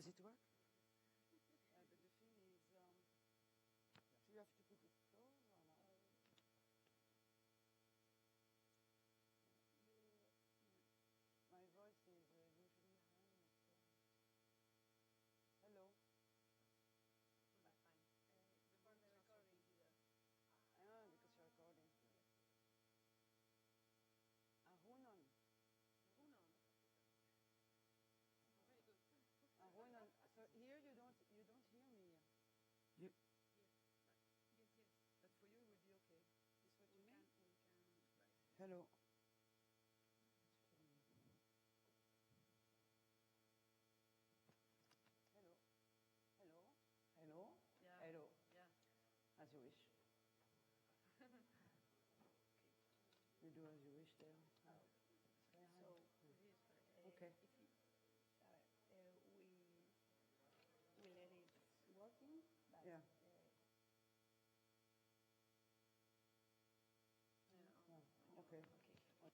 Does it work? But the thing is, do you have to put it close or not? My voice is usually high. Hello? That's fine. For the recording. Because you're recording. Hunan. Very good. Hunan. So here you don't hear me. Yes. But for you it will be okay. Is what you mean? We can write. Hello. Hello. Hello. Hello. Yeah. Hello. Yeah. As you wish. You do as you wish there. So this is Okay. if you, we let it working, but Yeah. Okay. Okay.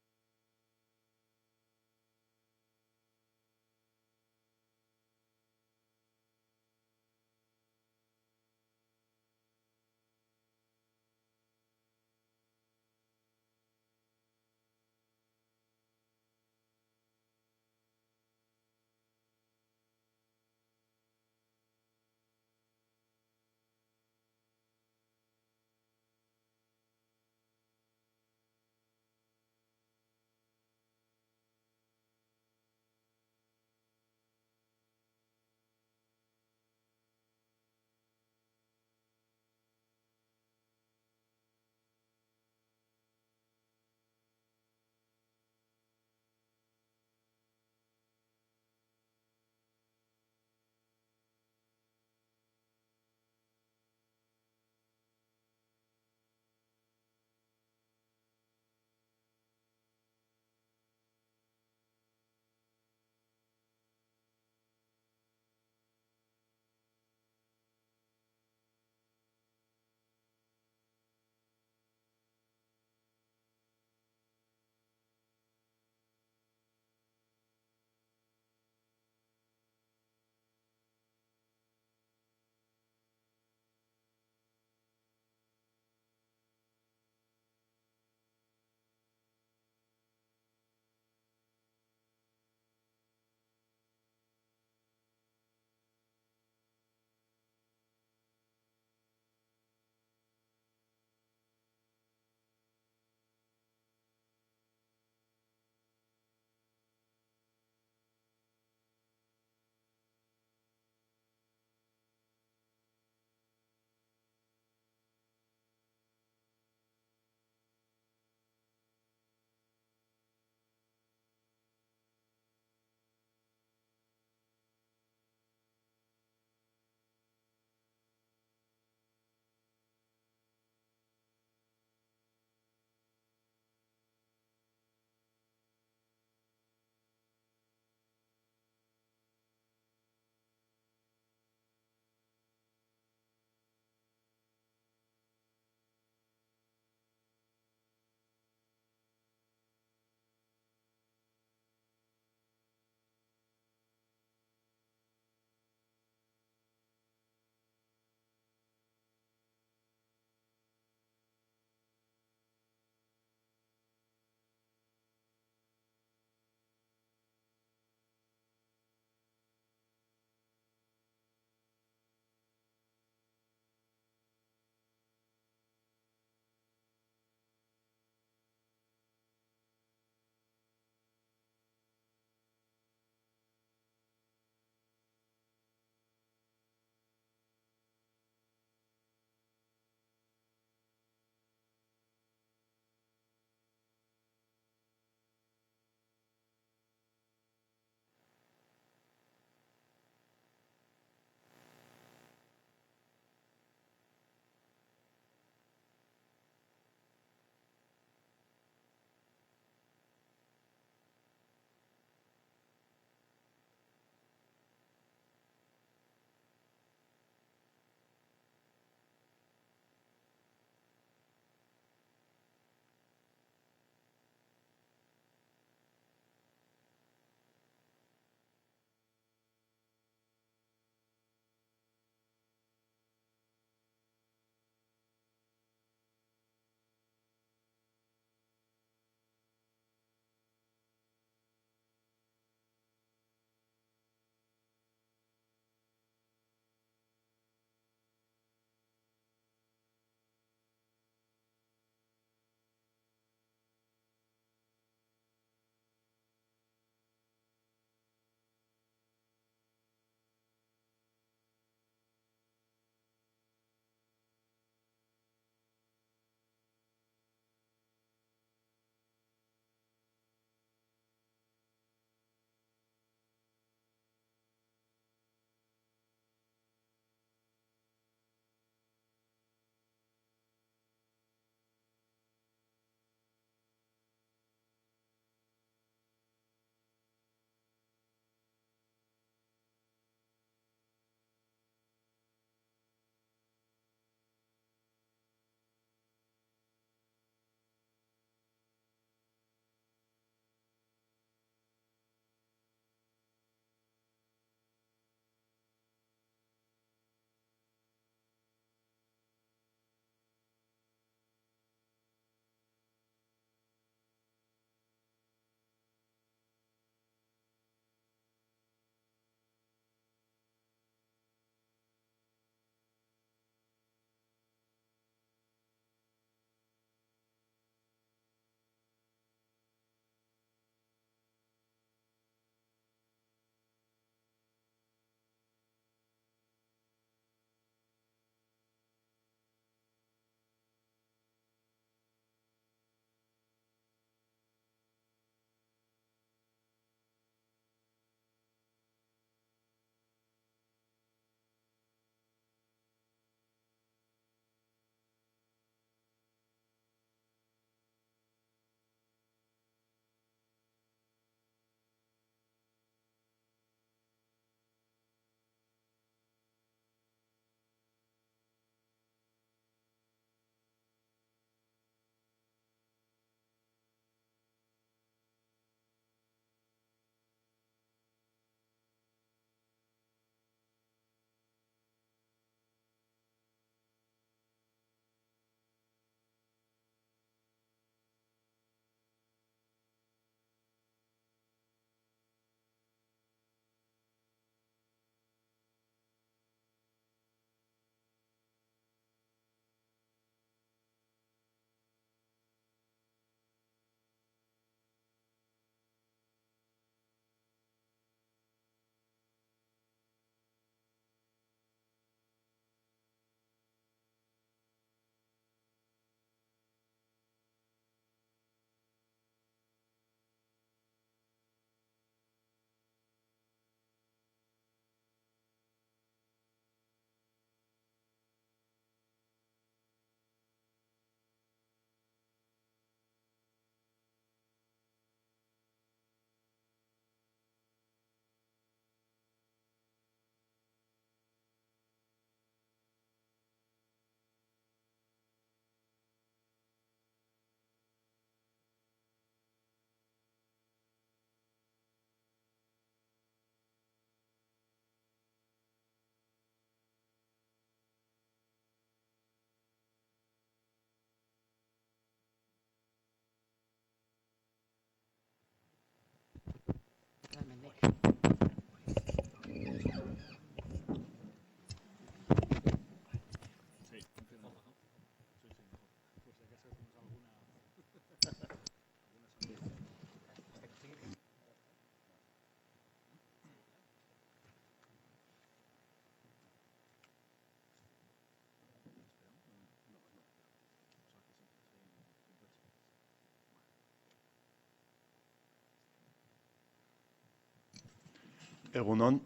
Egun on,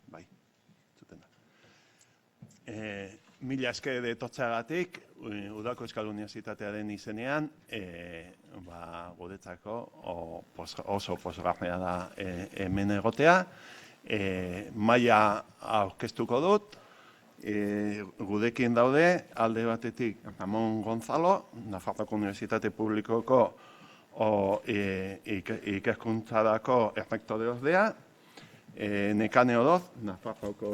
bai, zuten da. Mila esker etortzeagatik, Udako Euskal Unibertsitatearen izenean, guretzako oso pozgarria da hemen egotea. Maila aurkeztuko dut, gurekin daude, alde batetik Ramon Gonzalo, Nafarroako Unibertsitate Publikoko ikerkuntzarako errektore ordea, Nekane Oroz, Nafarroako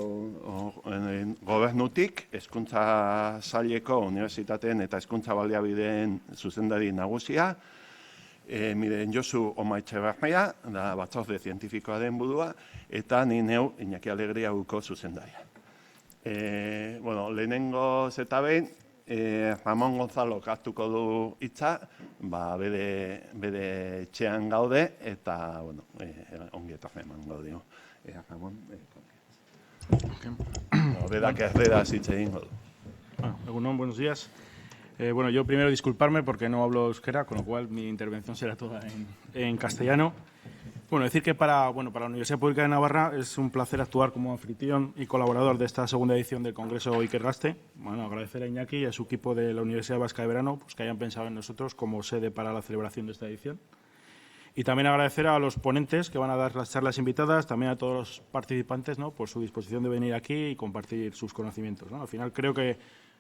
gobernutik, Hezkuntza Saileko Unibertsitateen eta Hezkuntza Baliabideen zuzendari nagusia, Miren Josu Omaitxebarria, da batzorde zientifikoaren burua, eta ni neu Iñaki Alegriauko zuzendaria. Lehenengo eta behin, Ramon Gonzalo hartuko du hitza, bere etxean gaude, eta ongi etorri emango dio. Ramon, berak erderaz hitz egingo du. Egunon, buenos días. Yo primero disculparme porque no hablo euskera, con lo cual mi intervención será toda en castellano. Decir que para la Universidad Pública de Navarra es un placer actuar como anfitrión y colaborador de esta segunda edición del Congreso Ikergaste. Agradecer a Iñaki y a su equipo de la Universidad Vasca de Verano que hayan pensado en nosotros como sede para la celebración de esta edición. Y también agradecer a los ponentes que van a dar las charlas invitadas, también a todos los participantes, por su disposición de venir aquí y compartir sus conocimientos. Al final creo que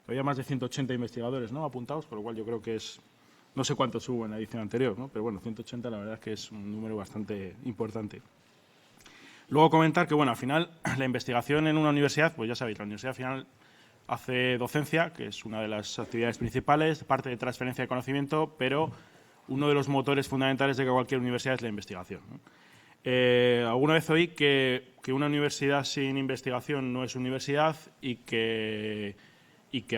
había más de 180 investigadores apuntados, por lo cual yo creo que es, no sé cuántos hubo en la edición anterior, pero 180 la verdad es que es un número bastante importante. Luego comentar que, al final la investigación en una universidad, pues ya sabéis, la universidad al final hace docencia, que es una de las actividades principales, parte de transferencia de conocimiento, pero uno de los motores fundamentales de cualquier universidad es la investigación. Alguna vez oí que una universidad sin investigación no es universidad y que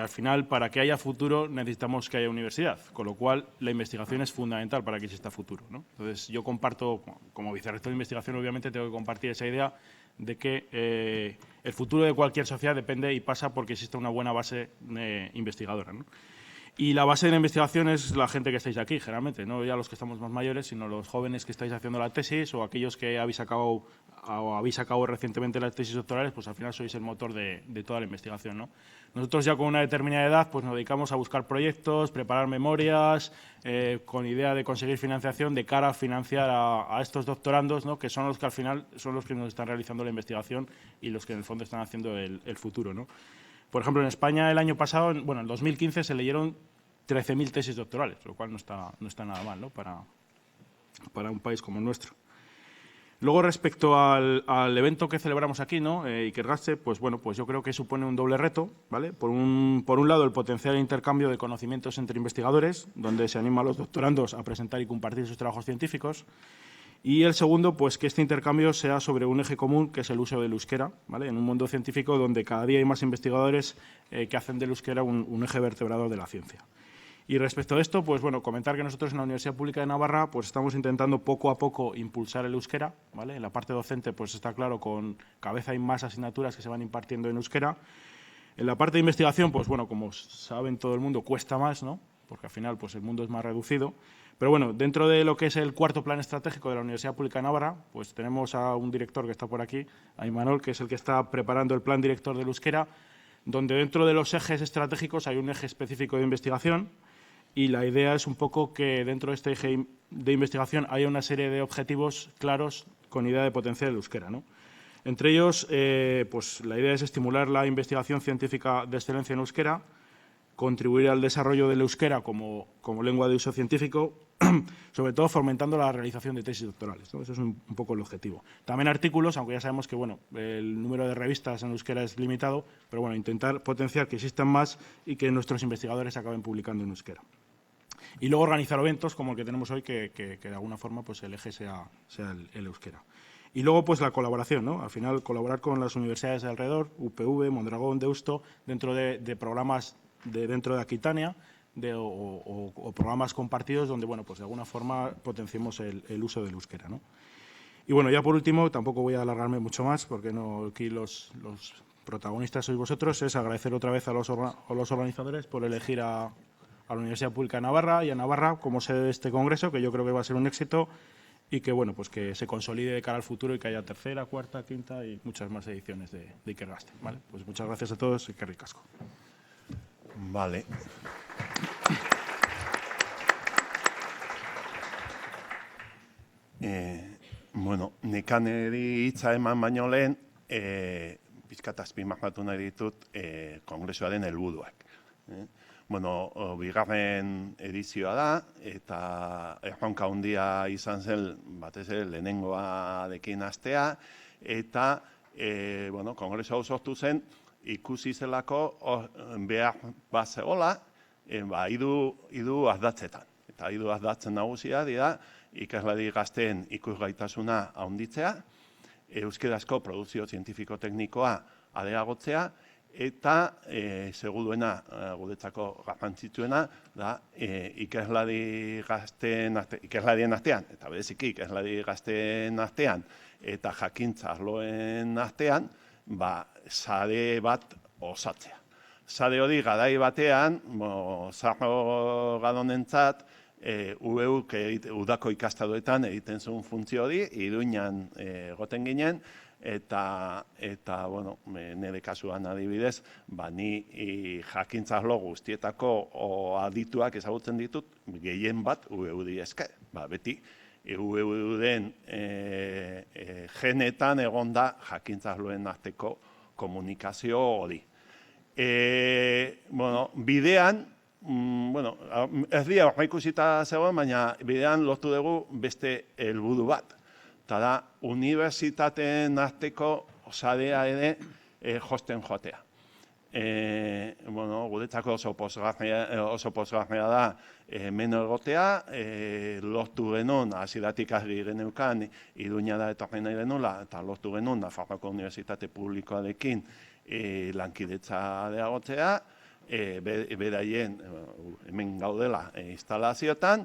al final, para que haya futuro, necesitamos que haya universidad, con lo cual la investigación es fundamental para que exista futuro. Entonces, yo comparto, como vicerrector de investigación, obviamente tengo que compartir esa idea de que el futuro de cualquier sociedad depende y pasa porque existe una buena base investigadora. Y la base de la investigación es la gente que estáis aquí, generalmente, no ya los que estamos más mayores, sino los jóvenes que estáis haciendo la tesis o aquellos que habéis acabado recientemente las tesis doctorales, pues al final sois el motor de toda la investigación. Nosotros ya con una determinada edad pues nos dedicamos a buscar proyectos, preparar memorias, con idea de conseguir financiación de cara a financiar a estos doctorandos, que son los que al final son los que nos están realizando la investigación y los que en el fondo están haciendo el futuro. Por ejemplo, en España el año pasado, en 2015 se leyeron 13.000 tesis doctorales, lo cual no está nada mal, para un país como el nuestro. Luego, respecto al evento que celebramos aquí, Ikergaste, pues yo creo que supone un doble reto, ¿vale? Por un lado, el potencial intercambio de conocimientos entre investigadores, donde se anima a los doctorandos a presentar y compartir sus trabajos científicos. Y el segundo, pues que este intercambio sea sobre un eje común, que es el uso del euskera, ¿vale? En un mundo científico donde cada día hay más investigadores que hacen del euskera un eje vertebrador de la ciencia. Y respecto a esto, pues comentar que nosotros en la Universidad Pública de Navarra pues estamos intentando poco a poco impulsar el euskera, ¿vale? En la parte docente, pues está claro, con cabeza hay más asignaturas que se van impartiendo en euskera. En la parte de investigación, pues como saben todo el mundo, cuesta más, porque al final pues el mundo es más reducido. Pero dentro de lo que es el cuarto plan estratégico de la Universidad Pública de Navarra, pues tenemos a un director que está por aquí, a Imanol, que es el que está preparando el plan director del euskera, donde dentro de los ejes estratégicos hay un eje específico de investigación y la idea es un poco que dentro de este eje de investigación haya una serie de objetivos claros con idea de potenciar el euskera, Entre ellos, pues la idea es estimular la investigación científica de excelencia en euskera, contribuir al desarrollo del euskera como lengua de uso científico, sobre todo fomentando la realización de tesis doctorales. Eso es un poco el objetivo. También artículos, aunque ya sabemos que el número de revistas en euskera es limitado, pero intentar potenciar que existan más y que nuestros investigadores acaben publicando en euskera. Y luego organizar eventos como el que tenemos hoy, que de alguna forma pues el eje sea el euskera. Y luego, pues la colaboración, ¿no? Al final, colaborar con las universidades de alrededor, UPV, Mondragón, Deusto, dentro de programas dentro de Aquitania, o programas compartidos donde, bueno, pues de alguna forma potenciemos el uso del euskera, ¿no? Y bueno, ya por último, tampoco voy a alargarme mucho más, porque no, aquí los protagonistas sois vosotros, es agradecer otra vez a los organizadores por elegir a la Universidad Pública de Navarra y a Navarra como sede de este congreso, que yo creo que va a ser un éxito y que, bueno, pues que se consolide de cara al futuro y que haya tercera, cuarta, quinta y muchas más ediciones de Ikergaste, ¿vale? Pues muchas gracias a todos y que ricasco. Vale. Bueno, nekaneri hitza eman baino lehen, pizkat azpimarratu nahi ditut kongresuaren helburuak. Bueno, bigarren edizioa da, eta erronka handia izan zen, batez ere lehenengoarekin hastea, eta bueno, kongresu hau sortu zen, ikusi zelako behar bat zegoela, hiru ardatzetan. Eta hiru ardatzen nagusia dira, ikaslari gazteen ikusgaitasuna handitzea, euskerazko produkzio zientifiko-teknikoa areagotzea, eta seguruena, guretzako garrantzitsuena, da ikerlarien artean, eta bereziki ikerlari gazteen artean, eta jakintza arloen artean, sare bat osatzea. Sare hori garai batean, Zarro Gadonentzat, UEUk udako ikastaroetan egiten zuen funtzio hori, Iruñan egoten ginen, eta bueno, nire kasuan adibidez, ni jakintza arlo guztietako adituak ezagutzen ditut, gehien bat UEUri esker. Beti UEUren genetan egon da jakintza arloen arteko komunikazio hori. Bueno, bidean, ez dira ikusita zegoen, baina bidean lortu dugu beste helburu bat. Eta da, unibertsitateen arteko sarea ere josten joatea. Guretzako oso pozgarria da hemen egotea, lortu genuen, hasieratik argi geneukan, Iruñara etorri nahi genuela, eta lortu genuen Nafarroako Unibertsitate Publikoarekin lankidetza areagotzea, beraien hemen gaudela instalazioetan,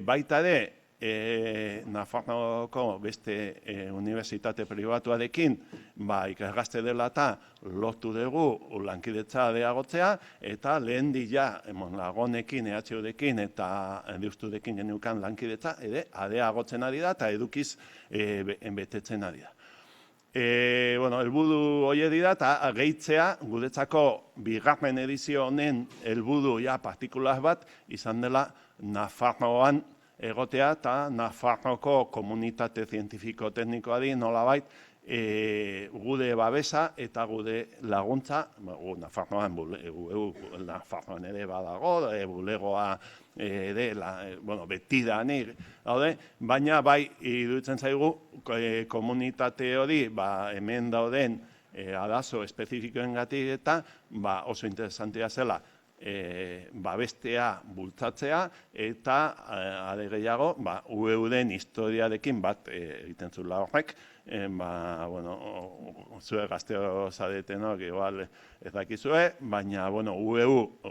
baita ere Nafarroako beste unibertsitate pribatuarekin Ikergaste dela eta lortu dugu lankidetza areagotzea, eta lehen dira Mondragonekin, EHUrekin eta Deusturekin geneukan lankidetza ere areagotzen ari da eta edukiz betetzen ari da. Helburu horiek dira eta gehitzea guretzako bigarren edizio honen helburu partikular bat izan dela Nafarroan egotea eta Nafarroko komunitate zientifiko-teknikoari nolabait gure babesa eta gure laguntza, Nafarroan ere badago, bulegoa ere, betidanik daude, baina bai iruditzen zaigu komunitate hori hemen dauden arazo espezifikoengatik eta oso interesantea zela babestea, bultzatzea, eta are gehiago, UEUren historiarekin bat egiten zuela horrek, zue gazteo zaretenok, igual ez dakizue, baina UEU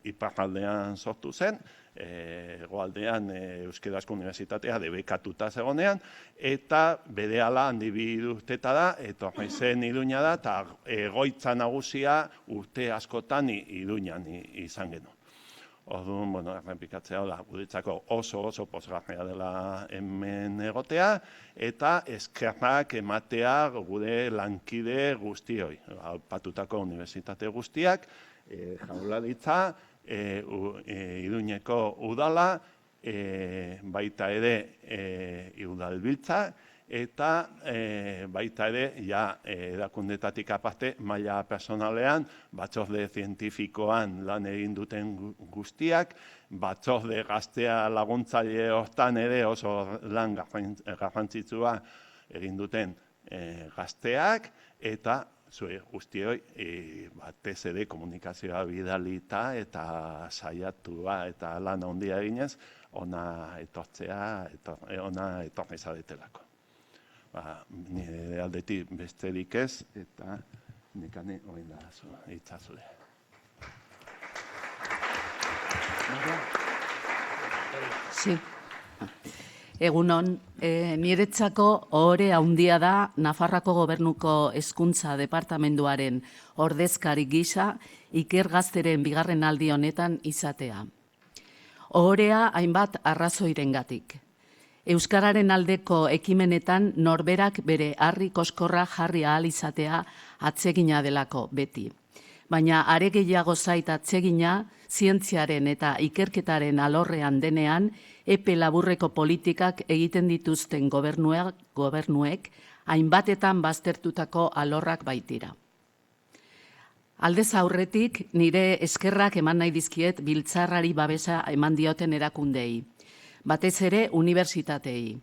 iparraldean sortu zen, hegoaldean Euskarazko Unibertsitatea debekatuta zegonean, eta berehala handi bi urteta da, etorri zen Iruña da, eta egoitza nagusia urte askotan Iruñan izan genuen. Orduan, errepikatzea da, guretzako oso pozgarria dela hemen egotea, eta eskerrak ematea gure lankide guztioi, patutako unibertsitate guztiak, Jaurlaritza, Iruñeko udala, baita ere udalbiltza, eta baita ere, erakundetatik aparte, maila personalean, batzorde zientifikoan lan egin duten guztiak, batzorde gaztea laguntzaile hortan ere oso lan garrantzitsua egin duten gazteak, eta zue guztioi batez ere komunikazioa bidalita eta saiatua eta lan handia eginez, ona etortzea, ona etorri zaretelako. nire aldetik besterik ez, eta nekane oin da hitzazule. Sí. Egunon, niretzako ohore handia da Nafarroako Gobernuko Hezkuntza Departamenduaren ordezkari gisa Iker Gazteren bigarren aldi honetan izatea. Ohorea hainbat arrazoirengatik. Euskararen aldeko ekimenetan norberak bere harri koskorra jarri ahal izatea atsegina delako beti. Baina are gehiago zait atsegina zientziaren eta ikerketaren alorrean denean epe laburreko politikak egiten dituzten gobernuek hainbatetan baztertutako alorrak baitira. Aldez aurretik nire eskerrak eman nahi dizkiet biltzarrari babesa eman dioten erakundei, batez ere unibertsitateei.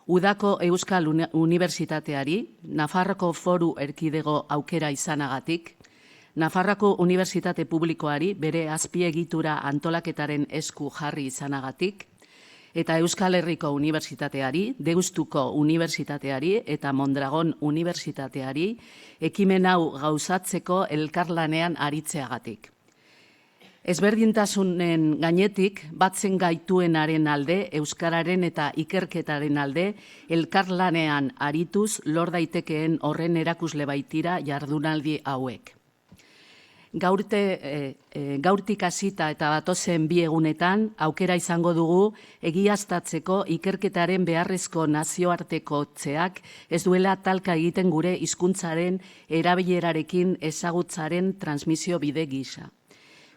Udako Euskal Unibertsitateari, Nafarroko Foru Erkidego aukera izanagatik, Nafarroako Unibertsitate Publikoari bere azpiegitura antolaketaren esku jarri izanagatik, eta Euskal Herriko Unibertsitateari, Deustuko Unibertsitateari eta Mondragon Unibertsitateari ekimen hau gauzatzeko elkarlanean aritzeagatik. Ezberdintasunen gainetik, batzen gaituenaren alde, euskararen eta ikerketaren alde, elkarlanean arituz lor daitekeen horren erakusle baitira jardunaldi hauek. Gaurtik hasita eta datozen bi egunetan aukera izango dugu egiaztatzeko ikerketaren beharrezko nazioartekotzeak ez duela talka egiten gure hizkuntzaren erabilerarekin ezagutzaren transmisio bide gisa.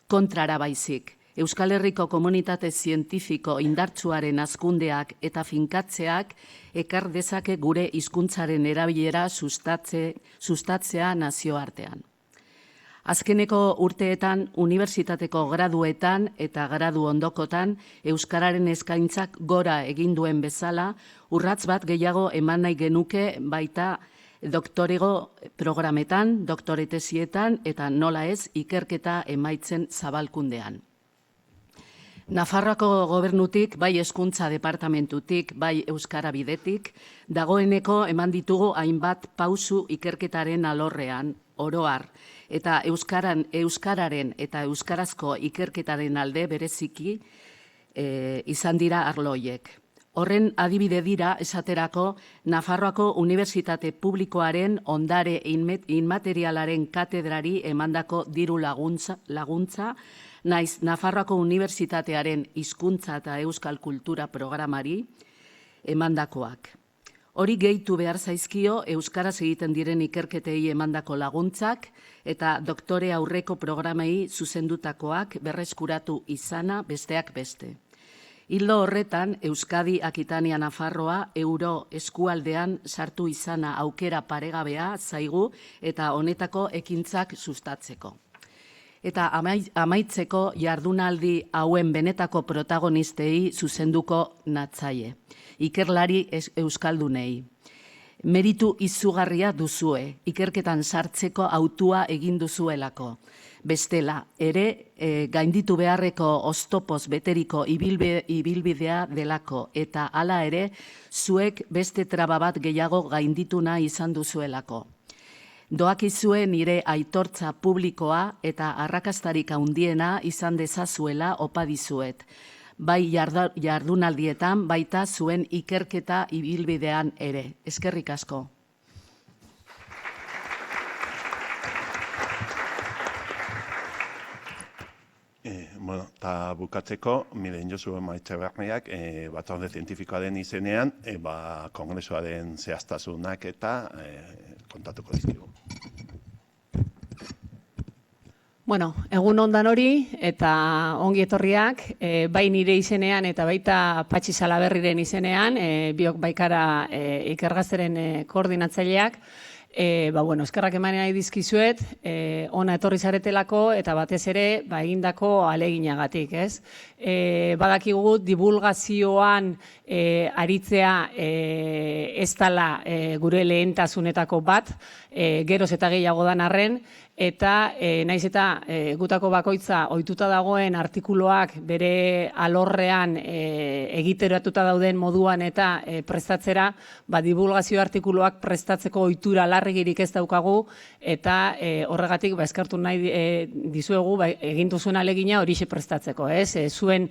Kontrara baizik, Euskal Herriko komunitate zientifiko indartsuaren hazkundeak eta finkatzeak ekar dezake gure hizkuntzaren erabilera sustatzea nazioartean. Azkeneko urteetan, unibertsitateko graduetan eta gradu ondokotan euskararen eskaintzak gora egin duen bezala, urrats bat gehiago eman nahi genuke baita doktorego programetan, doktoretesietan eta nola ez ikerketa emaitzen zabalkundean. Nafarroako Gobernutik, bai Hezkuntza Departamentutik, bai Euskara bidetik, dagoeneko eman ditugu hainbat pausu ikerketaren alorrean, oroar, eta euskararen eta euskarazko ikerketaren alde bereziki izan dira arloiek. Horren adibide dira esaterako Nafarroako Unibertsitate Publikoaren ondare inmaterialaren katedrari emandako diru laguntza, naiz Nafarroako Unibertsitatearen hizkuntza eta euskal kultura programari emandakoak. Hori gehitu behar zaizkio euskaraz egiten diren ikerketei emandako laguntzak eta doktore aurreko programei zuzendutakoak berreskuratu izana besteak beste. Ildo horretan, Euskadi, Akitania, Nafarroa, euro eskualdean sartu izana aukera paregabea zaigu eta honetako ekintzak sustatzeko. Eta amaitzeko jardunaldi hauen benetako protagonistei zuzenduko natzaie. Ikerlari euskaldunei. Meritu izugarria duzue, ikerketan sartzeko autua egin duzuelako. Bestela, ere gainditu beharreko oztopoz beteriko ibilbidea delako eta hala ere zuek beste traba bat gehiago gainditu nahi izan duzuelako. Doakizue nire aitortza publikoa eta arrakastarik handiena izan dezazuela opa dizuet. Bai jardunaldietan, baita zuen ikerketa ibilbidean ere. Eskerrik asko. Eta bukatzeko, miren Josu Etxeberriak batzorde zientifikoaren izenean, kongresuaren zehaztasunak eta kontatuko dizkigu. Bueno, egun ondan hori eta ongi etorriak, bai nire izenean eta baita Patxi Salaberriren izenean, biok baikara Iker Gazteren koordinatzaileak. Eskerrak eman nahi dizkizuet, ona etorri zaretelako eta batez ere egindako aleginagatik, ez? Badakigu divulgazioan aritzea ez dela gure lehentasunetako bat, geroz eta gehiago dan arren, eta naiz eta gutako bakoitza ohituta dagoen artikuluak bere alorrean egiteratuta dauden moduan eta prestatzera, divulgazio artikuluak prestatzeko ohitura larrigirik ez daukagu, eta horregatik eskertu nahi dizuegu egin duzuen ahalegina horixe prestatzeko, ez? Zuen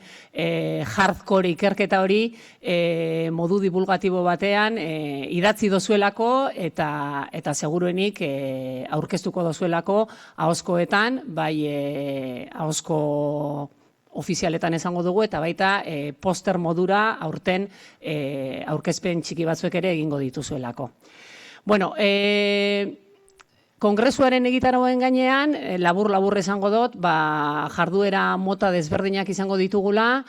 hardcore ikerketa hori modu divulgatibo batean idatzi dozuelako eta seguruenik aurkeztuko dozuelako ahozkoetan, bai ahozko ofizialetan esango dugu, eta baita poster modura aurten aurkezpen txiki batzuek ere egingo dituzuelako. Bueno, kongresuaren egitaragoen gainean, labur-labur esango dut, jarduera mota desberdinak izango ditugula,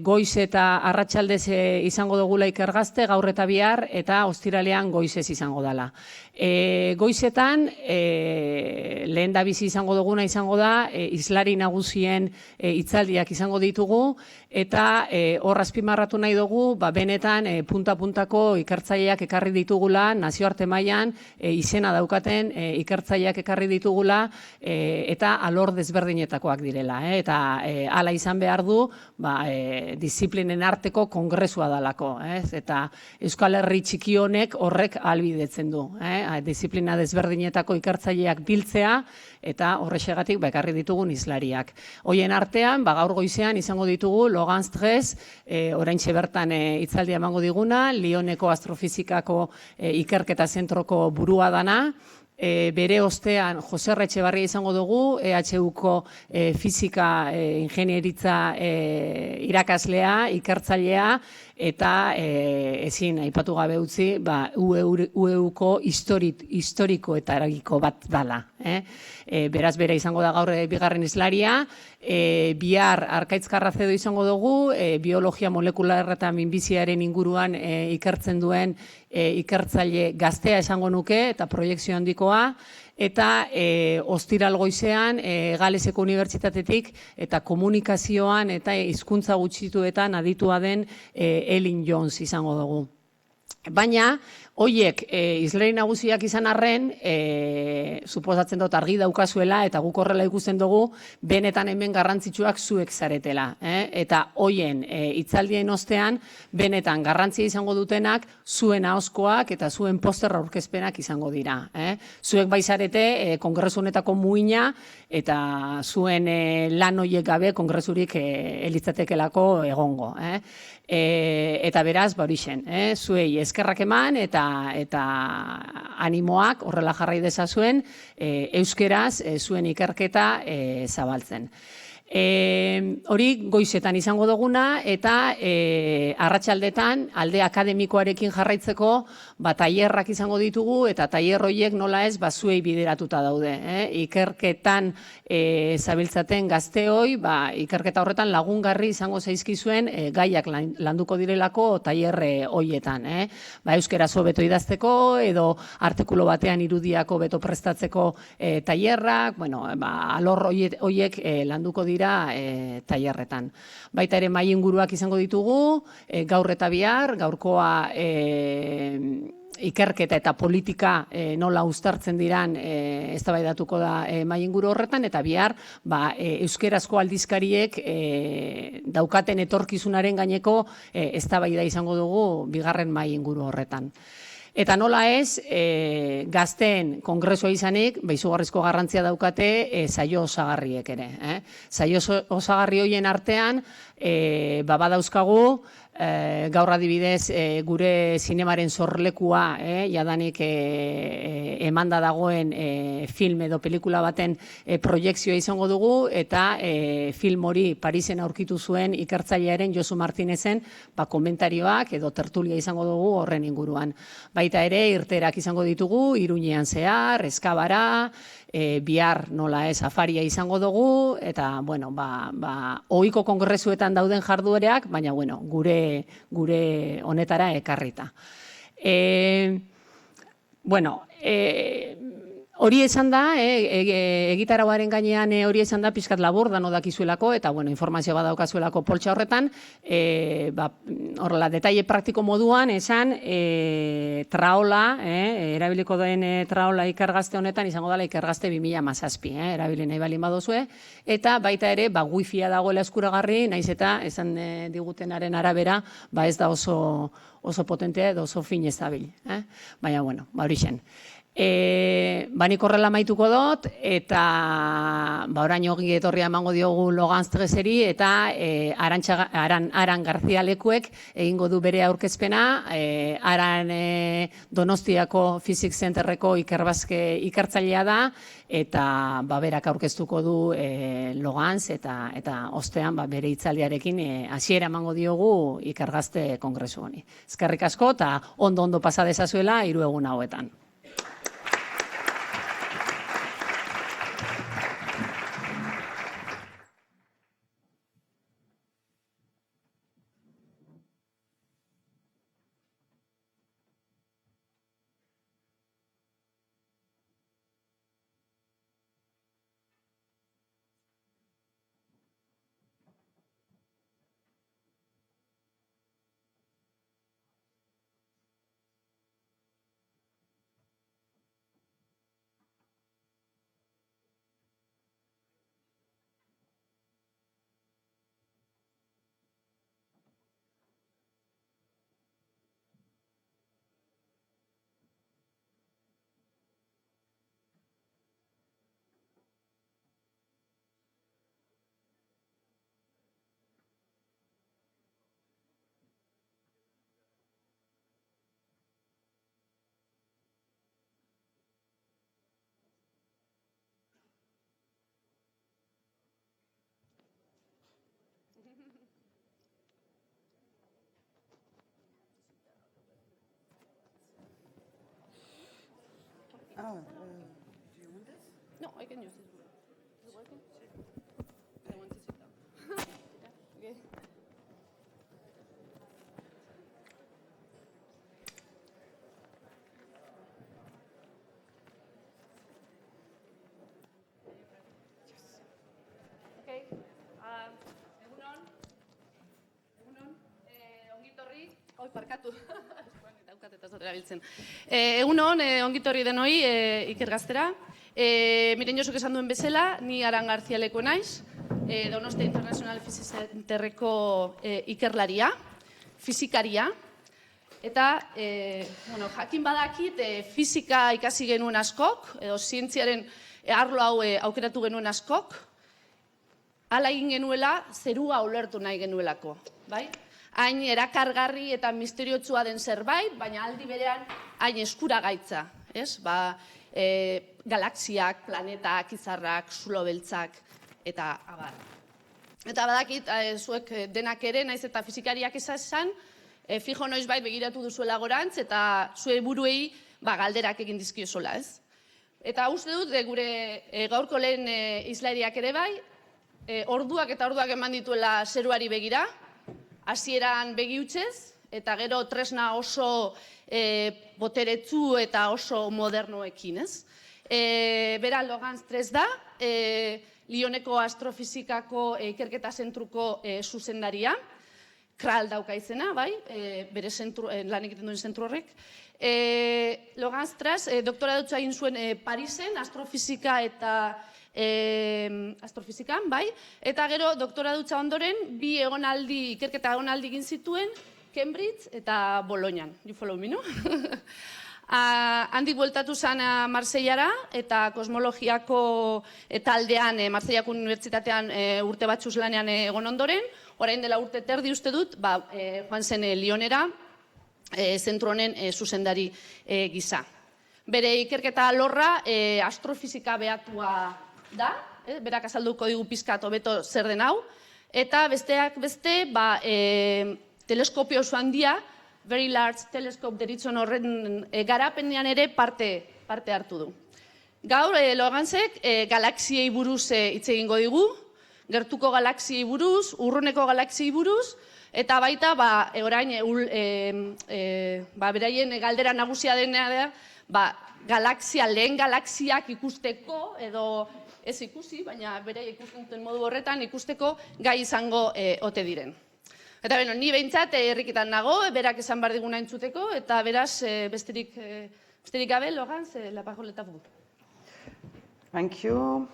goiz eta arratsaldez izango dugula ikergazte, gaur eta bihar, eta ostiralean goizez izango dela. Goizetan, lehen da bizi izango duguna izango da, hizlari nagusien hitzaldiak izango ditugu, eta hor azpimarratu nahi dugu, benetan punta-puntako ikertzaileak ekarri ditugula, nazioarte mailan izena daukaten ikertzaileak ekarri ditugula, eta alor desberdinetakoak direla. Eta hala izan behar du, disiplinen arteko kongresua dalako. Eta Euskal Herri txiki honek horrek ahalbidetzen du. Disiplina desberdinetako ikertzaileak biltzea, eta horrexegatik ekarri ditugun hizlariak. Hoien artean, gaur goizean izango ditugu Logan Stress, oraintxe bertan hitzaldia emango diguna, Lyoneko astrofizikako ikerketa zentroko burua dana, bere ostean Jose Etxebarria izango dugu, EHUko fizika ingenieritza irakaslea, ikertzailea, eta ezin aipatu gabe utzi, UEUko historiko eta eragiko bat dala. Beraz, bera izango da gaur bigarren hizlaria, bihar Arkaitz Carracedo izango dugu, biologia molekular eta minbiziaren inguruan ikertzen duen ikertzaile gaztea esango nuke, eta proiekzio handikoa, eta ostiral goizean Galeseko Unibertsitatetik eta komunikazioan eta hizkuntza gutxituetan aditua den Elin Jones izango dugu. Baina, hoiek hizlari nagusiak izan arren, suposatzen dut argi daukazuela, eta guk horrela ikusten dugu, benetan hemen garrantzitsuak zuek zaretela. Eta hoien hitzaldien ostean, benetan garrantzia izango dutenak, zuen ahozkoak eta zuen poster aurkezpenak izango dira. Zuek baizarete kongresu honetako muina, eta zuen lan hoiek gabe kongresurik elitzatekelako egongo. Eta beraz, horixen, zuei eskerrak eman eta animoak horrela jarrai dezazuen euskeraz zuen ikerketa zabaltzen. Hori goizetan izango duguna, eta arratsaldetan alde akademikoarekin jarraitzeko tailerrak izango ditugu, eta tailer horiek nola ez zuei bideratuta daude. Ikerketan zabiltzaten gazteoi, ikerketa horretan lagungarri izango zaizkizuen gaiak landuko direlako tailer horietan. Euskaraz hobeto idazteko, edo artikulu batean irudiako beto prestatzeko tailerrak, alor horiek landuko dira tailerretan. Baita ere mahai inguruak izango ditugu, gaur eta bihar, gaurkoa ikerketa eta politika nola uztartzen diran eztabaidatuko da mahai inguru horretan, eta bihar euskerazko aldizkariek daukaten etorkizunaren gaineko eztabaida izango dugu bigarren mahai inguru horretan. Eta nola ez, gazteen kongresua izanik, izugarrizko garrantzia daukate saio osagarriek ere. Saio osagarri horien artean, badauzkagu, gaur adibidez gure zinemaren sorlekua, jadanik emanda dagoen film edo pelikula baten proiekzioa izango dugu, eta film hori Parisen aurkitu zuen ikertzailearen Josu Martinezen komentarioak edo tertulia izango dugu horren inguruan. Baita ere, irteerak izango ditugu, Iruñean zehar, Eskabara, bihar nola ez afaria izango dugu, eta, ohiko kongresuetan dauden jarduereak, baina, gure honetara ekarrita. Hori esan da, egitarauaren gainean hori esan da, pixkat labur, dano dakizuelako, eta bueno, informazio badaukazuelako poltsa horretan, horrela, detaile praktiko moduan, esan, traola, erabiliko den traola ikergazte honetan, izango dela ikergazte 2017, erabili nahi balin badozue, eta baita ere, wifia dagoela eskuragarri, naiz eta, esan digutenaren arabera, ez da oso potentea edo oso fin ez dabil. Baina, bueno, hori zen. Nik horrela maituko dut, eta orain hogi etorria emango diogu Logan Streseri, eta Aran Garzia Lekuek egingo du bere aurkezpena, Aran Donostiako Physics Centerreko ikertzailea da, eta berak aurkeztuko du Logans, eta ostean bere hitzaldiarekin hasiera emango diogu ikergazte kongresu honi. Eskerrik asko, eta ondo pasa dezazuela 3 egun hauetan. Do you want this? No, I can use it. Is it working? I want to sit down. Okay. Okay. Egunon, ongitorri. Oi, parkatu. Egunon, ongitorri denoi ikergaztera. Miren Josuk esan duen bezala, ni Aran Garzia Leku naiz, Donostia International Physics Centerreko ikerlaria, fizikaria, eta jakin badakit fizika ikasi genuen askok, edo zientziaren arlo hau aukeratu genuen askok, hala egin genuela zerua ulertu nahi genuelako, bai? Hain erakargarri eta misteriotsua den zerbait, baina aldi berean hain eskuragaitza, ez? Galaxiak, planetak, izarrak, zulo beltzak, eta abar. Eta badakit, zuek denak ere, naiz eta fizikariak esan, fijo noizbait begiratu duzuela gorantz, eta zue buruei galderak egin dizkiozola, ez? Eta uste dut, gure gaurko lehen izlariak ere bai, orduak eta orduak eman dituela zeruari begira, hasieran begi hutsez, eta gero tresna oso boteretsu eta oso modernoekin, ez? Bera Logan Stres da, Lyoneko astrofizikako ikerketa zentruko zuzendaria, KRAL dauka izena, bai, bere lan egiten duen zentru horrek. Logan Stres doktoradutza egin zuen Parisen, astrofizika eta astrofizikan, bai, eta gero doktoradutza ondoren bi ikerketa egonaldi egin zituen, Cambridge eta Bolognan. You follow me, no? Handik bueltatu zen Marseillara eta kosmologiako taldean Marseillako unibertsitatean urte batzuz lanean egon ondoren, orain dela urte terdi uste dut, joan zen Lyonera, zentru honen zuzendari gisa. Bere ikerketa alorra astrofizika behatua da, berak azalduko digu pizkat hobeto zer den hau, eta besteak beste, teleskopio oso handia, Very Large Telescope deritzon horren garapenean ere parte hartu du. Gaur, Logansek galaxiei buruz hitz egingo digu, gertuko galaxiei buruz, urruneko galaxiei buruz, eta baita, orain, beraien galdera nagusia dena da, lehen galaxiak ikusteko, edo ez ikusi, baina bere ikusten duten modu horretan ikusteko gai izango ote diren. Eta beno, ni behintzat herriketan nago, berak esan behar diguna entzuteko, eta beraz, besterik gabe, Laurence, la parole est à vous. Thank you.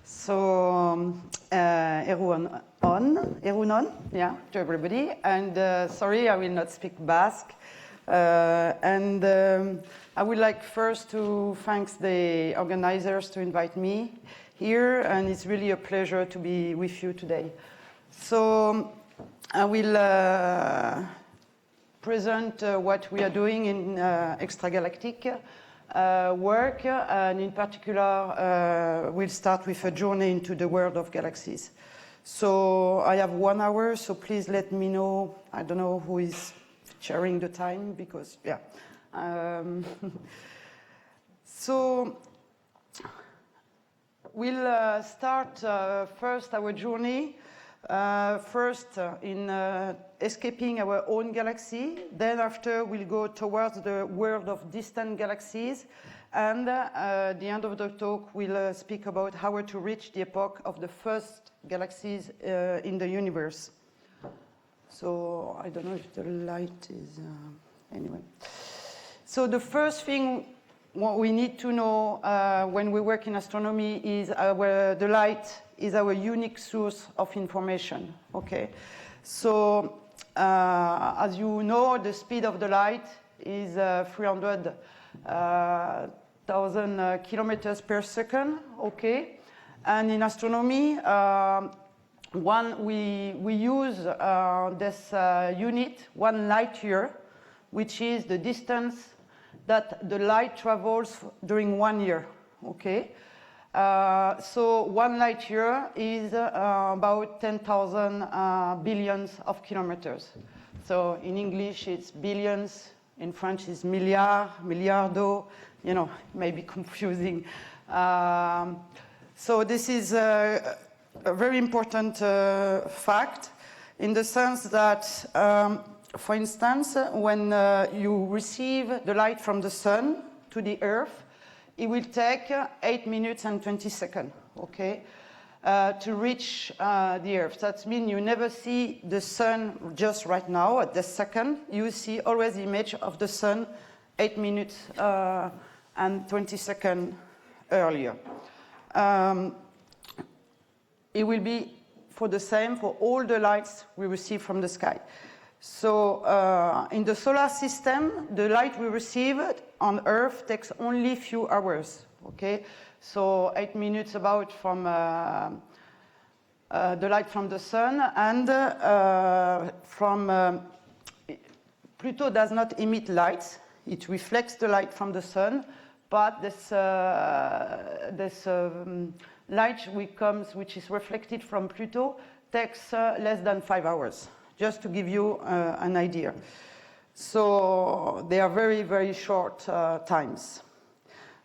So, Egunon, yeah, to everybody. And sorry, I will not speak Basque. I would like first to thank the organizers to invite me here, and it's really a pleasure to be with you today. So, I will present what we are doing in extragalactic work, and in particular, we'll start with a journey into the world of galaxies. So I have 1 hour, so please let me know. I don't know who is sharing the time, because, yeah. So we'll start first our journey. In escaping our own galaxy. Then after we'll go towards the world of distant galaxies. And at the end of the talk, we'll speak about how to reach the epoch of the first galaxies in the universe. So I don't know if the light is, anyway. So the first thing what we need to know when we work in astronomy is the light is our unique source of information, okay? So, as you know, the speed of the light is 300,000 kilometers per second, okay? And in astronomy, we use this unit, 1 light year, which is the distance that the light travels during 1 year, okay? So 1 light year is about 10,000 billions of kilometers. So in English it's billions, in French it's milliard, milliardo, you know, maybe confusing. So this is a very important fact, in the sense that, for instance, when you receive the light from the sun to the Earth, it will take 8 minutes and 20 seconds, okay, to reach the Earth. That means you never see the sun just right now, at this second. You see always the image of the sun 8 minutes and 20 seconds earlier. It will be for the same for all the lights we receive from the sky. So in the solar system, the light we receive on Earth takes only a few hours, okay? So 8 minutes about from the light from the sun, and Pluto does not emit light. It reflects the light from the sun, but this light which is reflected from Pluto takes less than 5 hours, just to give you an idea. So they are very, very short times.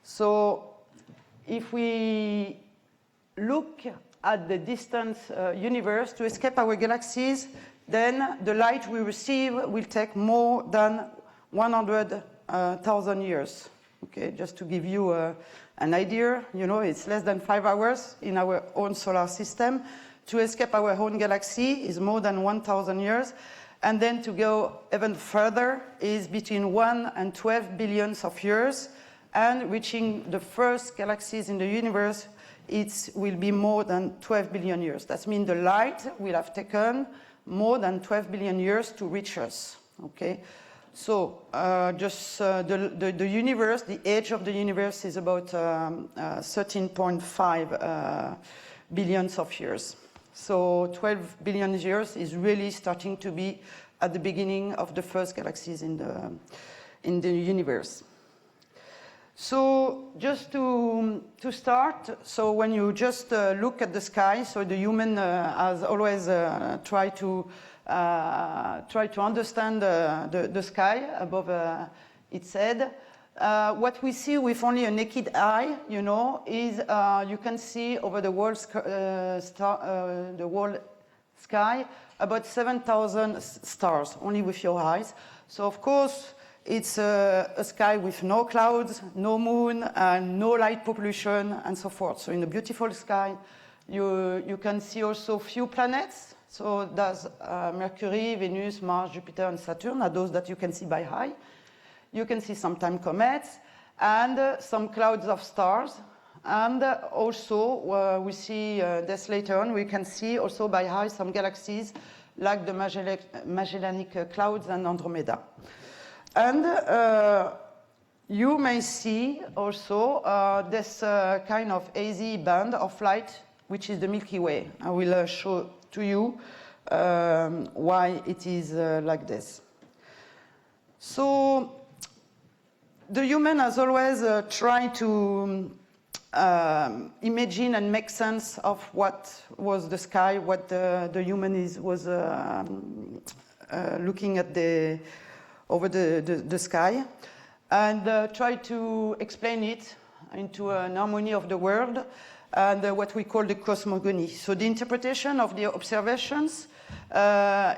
So if we look at the distant universe to escape our galaxies, then the light we receive will take more than 100,000 years. Okay, just to give you an idea, you know, it's less than 5 hours in our own solar system. To escape our own galaxy is more than 1,000 years. And then to go even further is between 1 and 12 billions of years. And reaching the first galaxies in the universe, it will be more than 12 billion years. That means the light will have taken more than 12 billion years to reach us. Okay? So the universe, the age of the universe is about 13.5 billions of years. So 12 billion years is really starting to be at the beginning of the first galaxies in the universe. So just to start, so when you just look at the sky, so the human has always tried to understand the sky above its head. What we see with only a naked eye, you know, is you can see over the whole sky about 7,000 stars, only with your eyes. So of course, It's a sky with no clouds, no moon, and no light pollution, and so forth. So in a beautiful sky, you can see also few planets. So there's Mercury, Venus, Mars, Jupiter, and Saturn are those that you can see by eye. You can see sometimes comets, and some clouds of stars. And also, we see this later on, we can see also by eye some galaxies like the Magellanic Clouds and Andromeda. And you may see also this kind of hazy band of light, which is the Milky Way. I will show to you why it is like this. So the human has always tried to imagine and make sense of what was the sky, what the human was looking at over the sky, and try to explain it into an harmony of the world and what we call the cosmogony. So the interpretation of the observations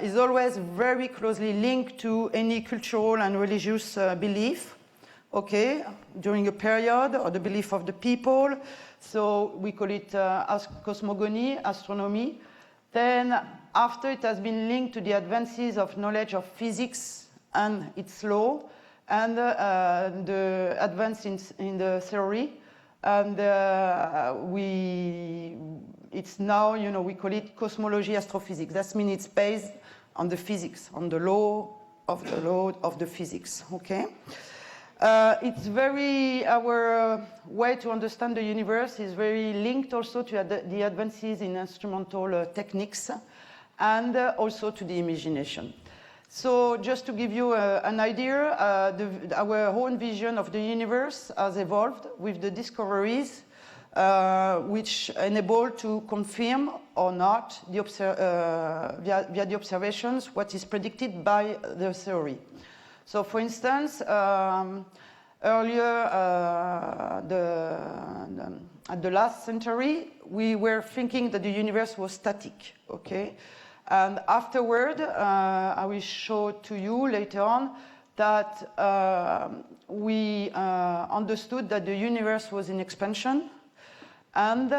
is always very closely linked to any cultural and religious belief, okay, during a period, or the belief of the people. So we call it cosmogony, astronomy. Then after it has been linked to the advances of knowledge of physics and its law, and the advance in the theory, and it's now, we call it cosmology astrophysics. That means it's based on the physics, on the law of the physics, okay? Our way to understand the universe is very linked also to the advances in instrumental techniques, and also to the imagination. So just to give you an idea, our own vision of the universe has evolved with the discoveries which enable to confirm or not via the observations what is predicted by the theory. So for instance, earlier at the last century, we were thinking that the universe was static, okay? And afterward, I will show to you later on that we understood that the universe was in expansion. And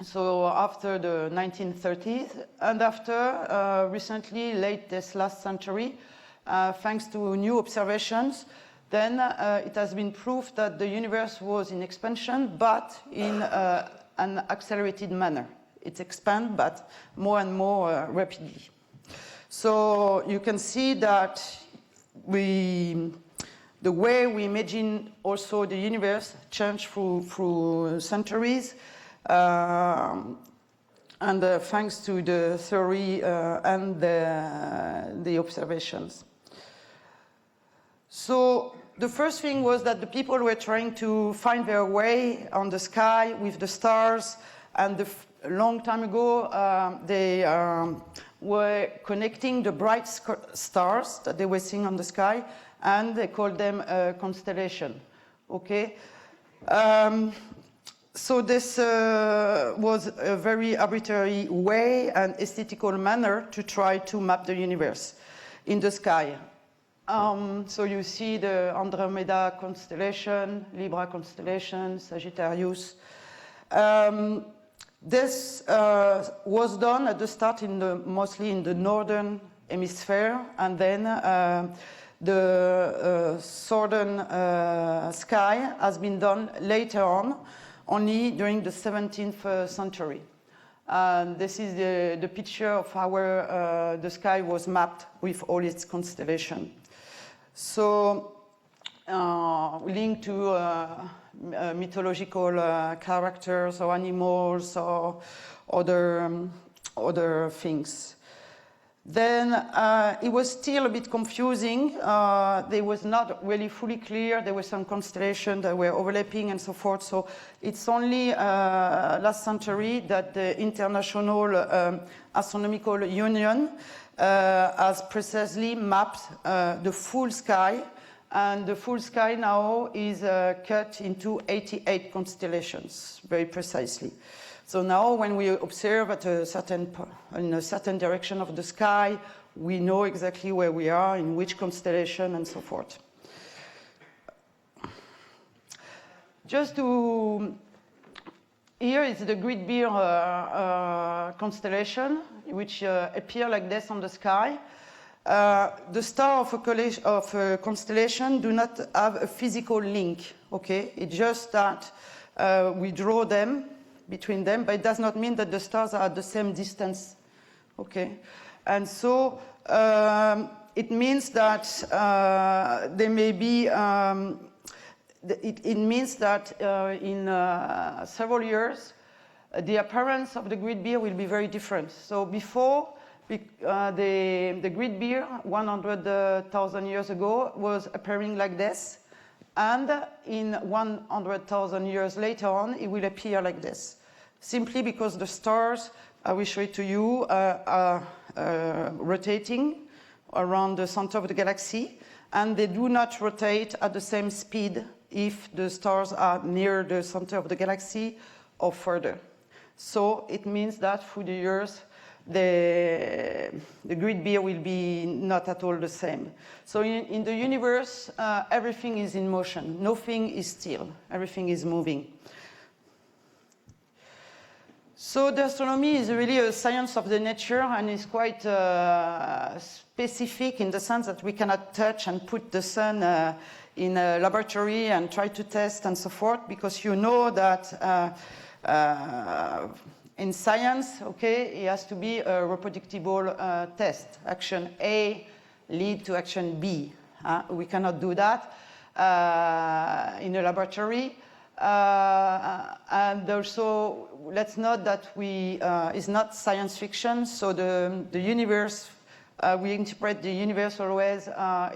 so after the 1930s, and after recently, late this last century, thanks to new observations, then it has been proved that the universe was in expansion, but in an accelerated manner. It expands, but more and more rapidly. So you can see that the way we imagine also the universe changed through centuries, and thanks to the theory and the observations. So the first thing was that the people were trying to find their way on the sky with the stars, and a long time ago they were connecting the bright stars that they were seeing on the sky, and they called them a constellation, okay? So this was a very arbitrary way and aesthetical manner to try to map the universe in the sky. So you see the Andromeda constellation, Libra constellation, Sagittarius. This was done at the start mostly in the northern hemisphere, and then the southern sky has been done later on, only during the 17th century. And this is the picture of how the sky was mapped with all its constellation. So linked to mythological characters or animals or other things. Then it was still a bit confusing. They was not really fully clear. There were some constellations that were overlapping and so forth. So it's only last century that the International Astronomical Union has precisely mapped the full sky. And the full sky now is cut into 88 constellations, very precisely. So now when we observe in a certain direction of the sky, we know exactly where we are, in which constellation, and so forth. Just to, here is the Great Bear constellation, which appear like this on the sky. The stars of a constellation do not have a physical link, okay? It's just that we draw them between them, but it does not mean that the stars are at the same distance, okay? And so it means that there may be, it means that in several years, the appearance of the Great Bear will be very different. So before, the Great Bear 100,000 years ago was appearing like this, and in 100,000 years later on, it will appear like this, simply because the stars, I will show it to you, are rotating around the center of the galaxy, and they do not rotate at the same speed if the stars are near the center of the galaxy or further. So it means that through the years, the Great Bear will be not at all the same. So in the universe, everything is in motion. Nothing is still. Everything is moving. So the astronomy is really a science of the nature, and is quite specific in the sense that we cannot touch and put the sun in a laboratory and try to test and so forth, because you know that in science, okay, it has to be a reproducible test. Action A lead to action B. We cannot do that in a laboratory. And also, let's note that it's not science fiction. So the universe, we interpret the universe always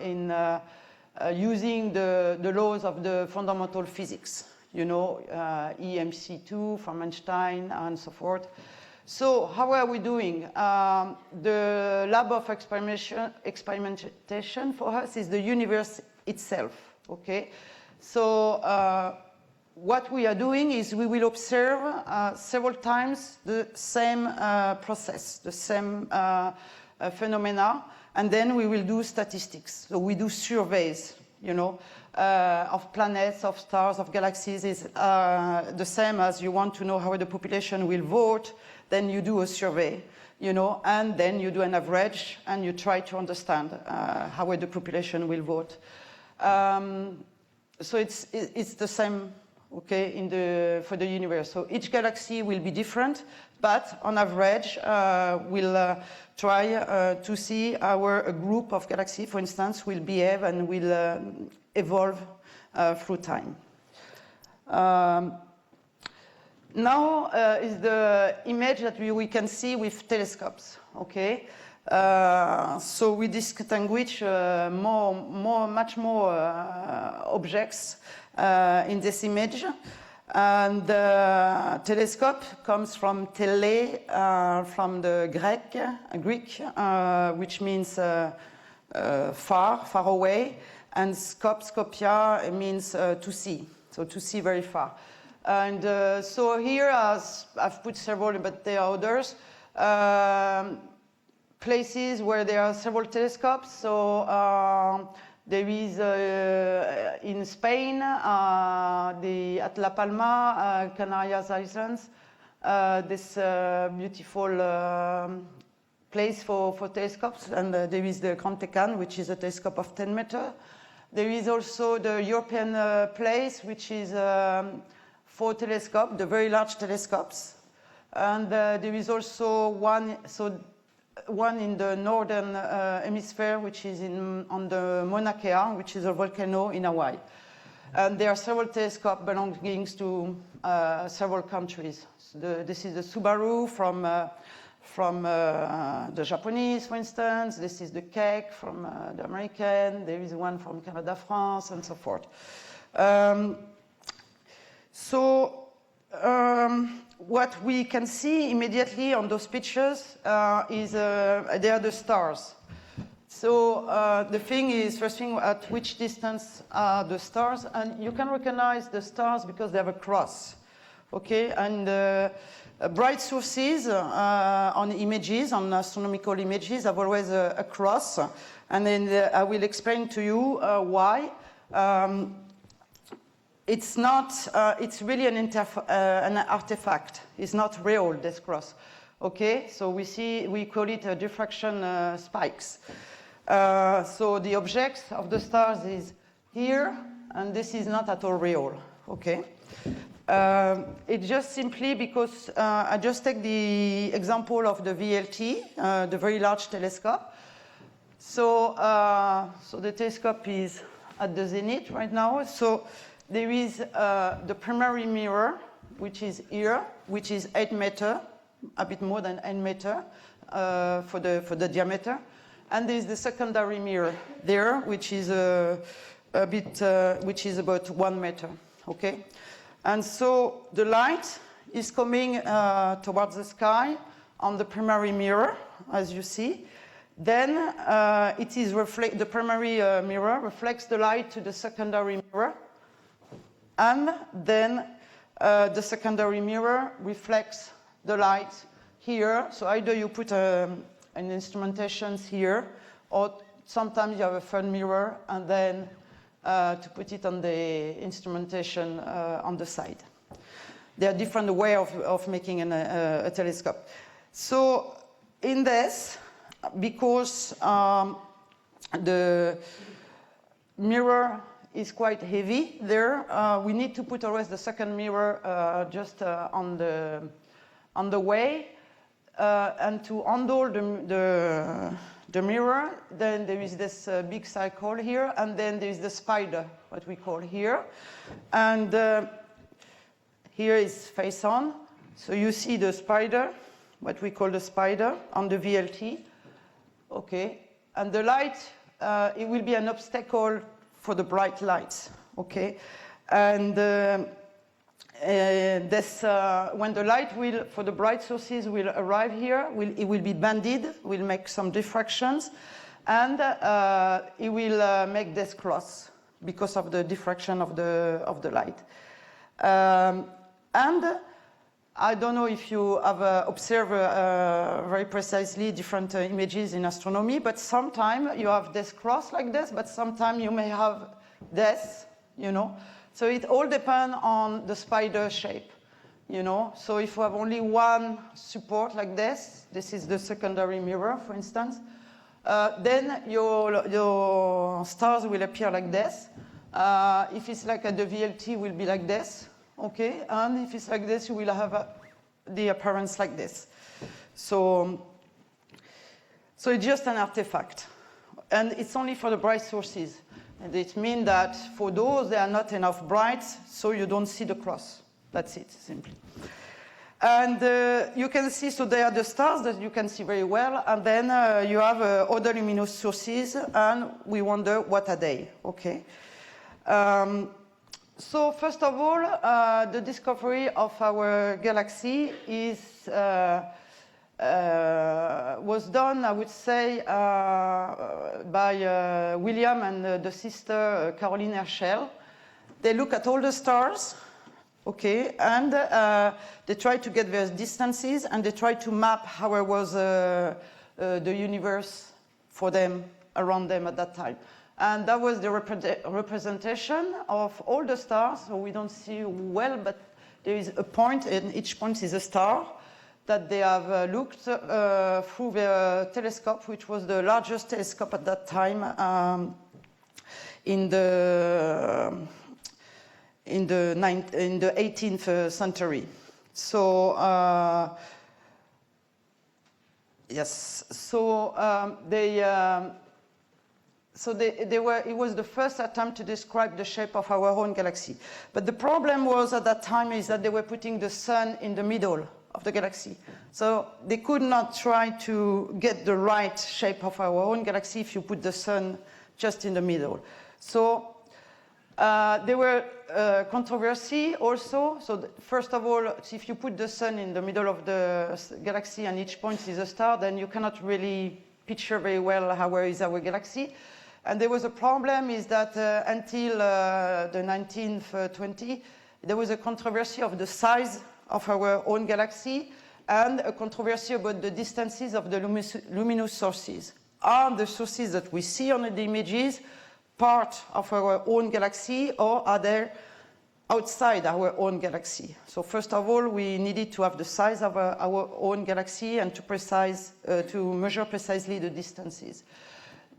in using the laws of the fundamental physics. You know, EMC2 from Einstein and so forth. So how are we doing? The lab of experimentation for us is the universe itself, okay? So what we are doing is we will observe several times the same process, the same phenomena, and then we will do statistics. So we do surveys, you know, of planets, of stars, of galaxies. Is the same as you want to know how the population will vote, then you do a survey, you know, and then you do an average and you try to understand how the population will vote. So it's the same, okay, for the universe. So each galaxy will be different, but on average, we'll try to see how a group of galaxies, for instance, will behave and will evolve through time. Now is the image that we can see with telescopes, okay? So we distinguish much more objects in this image. And telescope comes from tele, from the Greek, which means far away, and scopia means to see, so to see very far. And so here I've put several, but there are others, places where there are several telescopes. So there is in Spain, at La Palma, Canarias Islands, this beautiful place for telescopes, and there is the Gran Tecan, which is a telescope of 10 meters. There is also the European place, which is 4 telescopes, the very large telescopes. And there is also one in the northern hemisphere, which is on the Mauna Kea, which is a volcano in Hawaii. And there are several telescopes belonging to several countries. So this is the Subaru from the Japanese, for instance. This is the Keck from the American. There is one from Canada, France, and so forth. What we can see immediately on those pictures is they are the stars. So the thing is, first thing, at which distance are the stars? And you can recognize the stars because they have a cross. Okay, and bright sources on images, on astronomical images, have always a cross, and then I will explain to you why. It's not, it's really an artifact. It's not real, this cross. Okay, so we call it diffraction spikes. So the objects of the stars is here, and this is not at all real. Okay. It's just simply because I just take the example of the VLT, the Very Large Telescope. So, so the telescope is at the zenith right now. So there is the primary mirror, which is here, which is 8 meters, a bit more than 8 meters for the diameter. And there is the secondary mirror there, which is which is about 1 meter. Okay. And so the light is coming towards the sky on the primary mirror, as you see. Then it is the primary mirror reflects the light to the secondary mirror. And then the secondary mirror reflects the light here. So either you put an instrumentation here, or sometimes you have a front mirror, and then to put it on the instrumentation on the side. There are different ways of making a telescope. So in this, because the mirror is quite heavy there, we need to put always the second mirror just on the way, and to undo the mirror, then there is this big cycle here, and then there is the spider, what we call here. And here is face on. So you see the spider, what we call the spider, on the VLT. Okay. And the light, it will be an obstacle for the bright lights. Okay. And when the light for the bright sources will arrive here, it will be banded, will make some diffractions, and it will make this cross because of the diffraction of the light. And I don't know if you have observed very precisely different images in astronomy, but sometimes you have this cross like this, but sometimes you may have this, you know. So it all depends on the spider shape, you know. So if you have only one support like this is the secondary mirror, for instance, then your stars will appear like this. If it's like at the VLT, it will be like this, okay? And if it's like this, you will have the appearance like this. So it's just an artifact. And it's only for the bright sources. And it means that for those, there are not enough bright, so you don't see the cross. That's it, simply. And you can see, so they are the stars that you can see very well, and then you have other luminous sources, and we wonder what are they, okay? So first of all, the discovery of our galaxy was done, I would say, by William and the sister Caroline Herschel. They look at all the stars, okay, and they try to get various distances, and they try to map how it was the universe for them, around them at that time. And that was the representation of all the stars, so we don't see well, but there is a point, and each point is a star, that they have looked through the telescope, which was the largest telescope at that time in the 18th century. So yes, so it was the first attempt to describe the shape of our own galaxy. But the problem was at that time is that they were putting the sun in the middle of the galaxy. So they could not try to get the right shape of our own galaxy if you put the sun just in the middle. So there were controversy also. So first of all, if you put the sun in the middle of the galaxy and each point is a star, then you cannot really picture very well where is our galaxy. And there was a problem is that until the 1920s, there was a controversy of the size of our own galaxy and a controversy about the distances of the luminous sources. Are the sources that we see on the images part of our own galaxy, or are they outside our own galaxy? So first of all, we needed to have the size of our own galaxy and to measure precisely the distances.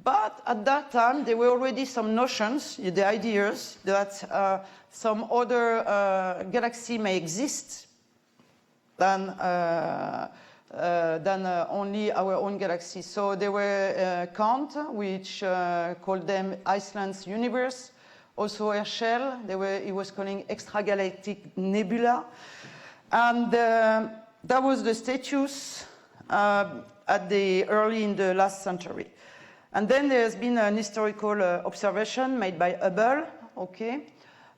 But at that time, there were already some notions, the ideas that some other galaxy may exist than only our own galaxy. So there were Kant, which called them Iceland's universe. Also Herschel, he was calling extragalactic nebula. And that was the status early in the last century. And then there's been an historical observation made by Hubble, okay,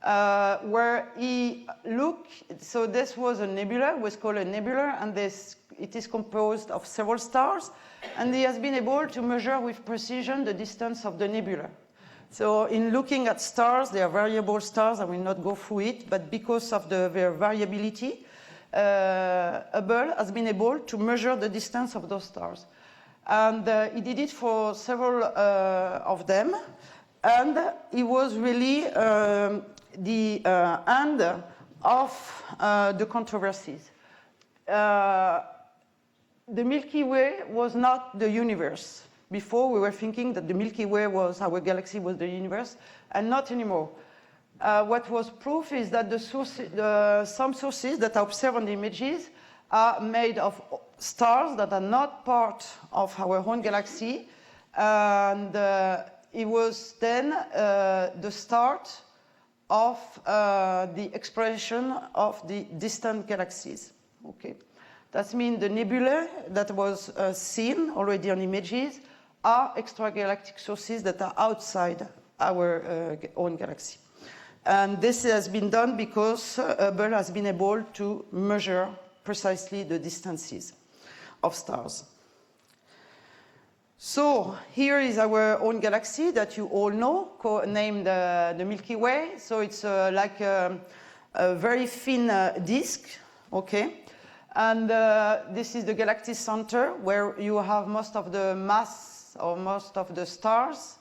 where he looked, so this was a nebula, it was called a nebula, and it is composed of several stars, and he has been able to measure with precision the distance of the nebula. So in looking at stars, they are variable stars, I will not go through it, but because of their variability, Hubble has been able to measure the distance of those stars. And he did it for several of them, and it was really the end of the controversies. The Milky Way was not the universe. Before, we were thinking that the Milky Way was, our galaxy was the universe, and not anymore. What was proof is that some sources that are observed on the images are made of stars that are not part of our own galaxy, and it was then the start of the exploration of the distant galaxies. Okay, that means the nebula that was seen already on images are extragalactic sources that are outside our own galaxy. And this has been done because Hubble has been able to measure precisely the distances of stars. So here is our own galaxy that you all know, named the Milky Way. So it's like a very thin disk, okay? And this is the galactic center where you have most of the mass or most of the stars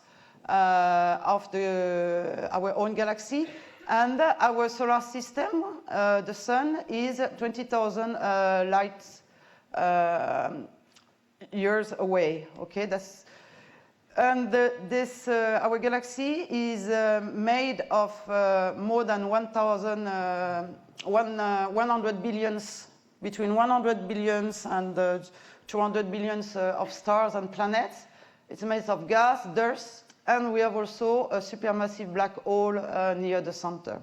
of our own galaxy. And our solar system, the sun, is 20,000 light years away. Okay, our galaxy is made of more than 100 billions, between 100 billions and 200 billions of stars and planets. It's made of gas, dust, and we have also a supermassive black hole near the center.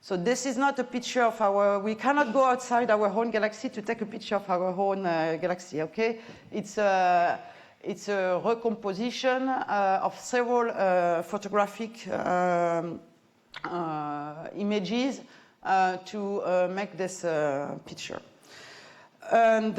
So this is not a picture of we cannot go outside our own galaxy to take a picture of our own galaxy, okay? It's a recomposition of several photographic images to make this picture. And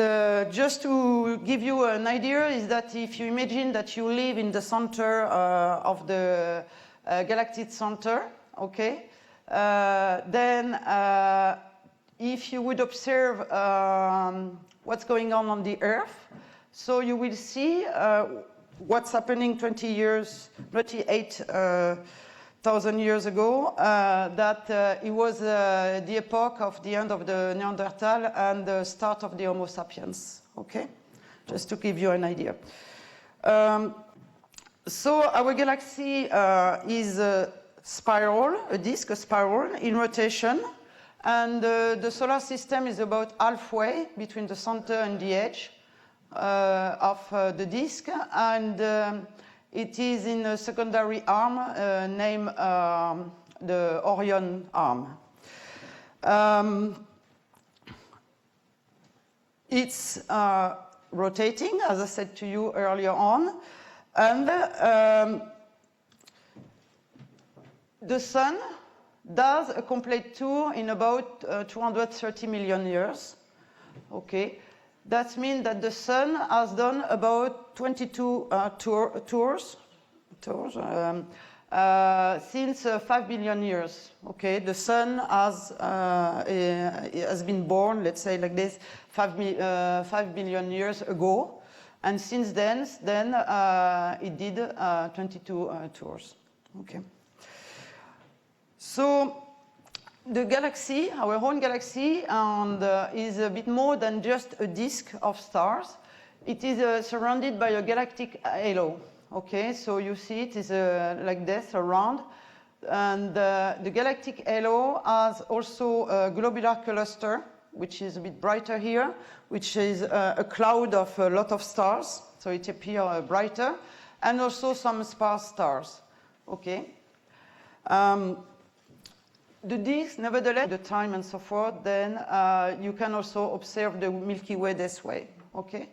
just to give you an idea is that if you imagine that you live in the center of the galactic center, okay, then if you would observe what's going on the Earth, so you will see what's happening 28,000 years ago, that it was the epoch of the end of the Neanderthal and the start of the Homo sapiens, okay? Just to give you an idea. So our galaxy is a spiral, a spiral in rotation, and the solar system is about halfway between the center and the edge of the disk, and it is in a secondary arm named the Orion arm. It's rotating, as I said to you earlier on, and the Sun does a complete tour in about 230 million years. Okay, that means that the Sun has done about 22 tours since 5 billion years. Okay, the sun has been born, let's say like this, 5 billion years ago, and since then it did 22 tours. Okay. So the galaxy, our own galaxy, is a bit more than just a disk of stars. It is surrounded by a galactic halo. Okay, so you see it is like this around. And the galactic halo has also a globular cluster, which is a bit brighter here, which is a cloud of a lot of stars. So it appears brighter. And also some sparse stars. Okay. The disk, nevertheless, the time and so forth, then you can also observe the Milky Way this way. Okay.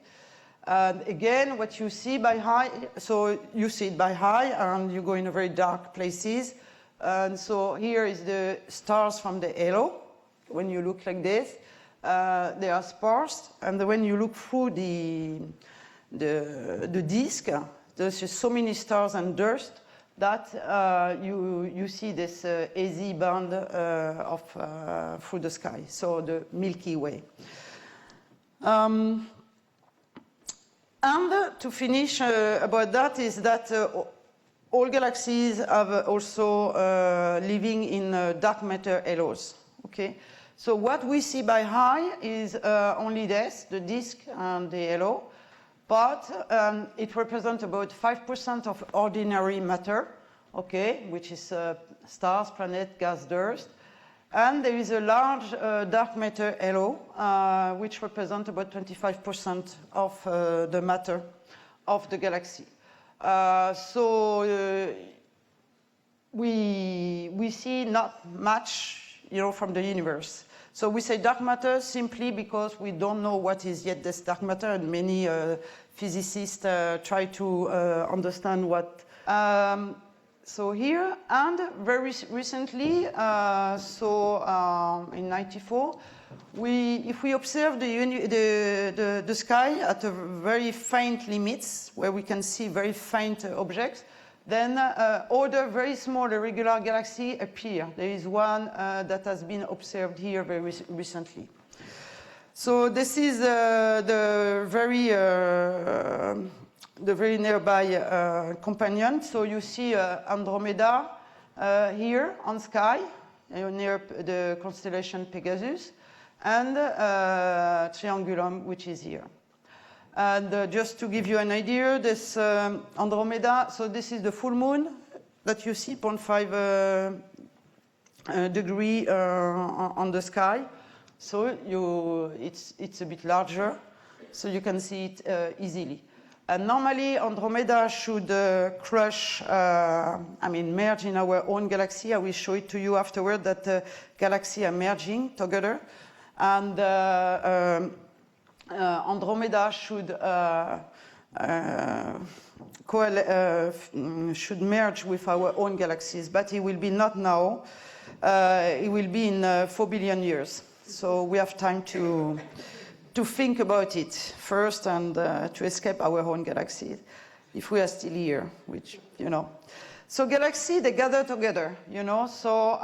And again, what you see by high, so you see it by high, and you go in a very dark places. And so here is the stars from the halo. When you look like this, they are sparse. And when you look through the disk, there's just so many stars and dust that you see this hazy band through the sky. So the Milky Way. And to finish about that is that all galaxies have also living in dark matter halos. Okay, so what we see by high is only this, the disk and the halo, but it represents about 5% of ordinary matter. Okay, which is stars, planets, gas, dust. And there is a large dark matter halo, which represents about 25% of the matter of the galaxy. So we see not much, from the universe. So we say dark matter simply because we don't know what is yet this dark matter, and many physicists try to understand what. So here, and very recently, in '94, if we observe the sky at a very faint limits, where we can see very faint objects, then other very small irregular galaxies appear. There is one that has been observed here very recently. So this is the very nearby companion. So you see Andromeda here on sky, near the constellation Pegasus, and Triangulum, which is here. And just to give you an idea, this Andromeda, so this is the full moon that you see, 0.5 degree on the sky. So it's a bit larger, so you can see it easily. And normally, Andromeda should merge in our own galaxy. I will show it to you afterward that galaxies are merging together. And Andromeda should merge with our own galaxies, but it will be not now. It will be in 4 billion years. So we have time to think about it first and to escape our own galaxy, if we are still here, which, So galaxies, they gather together, So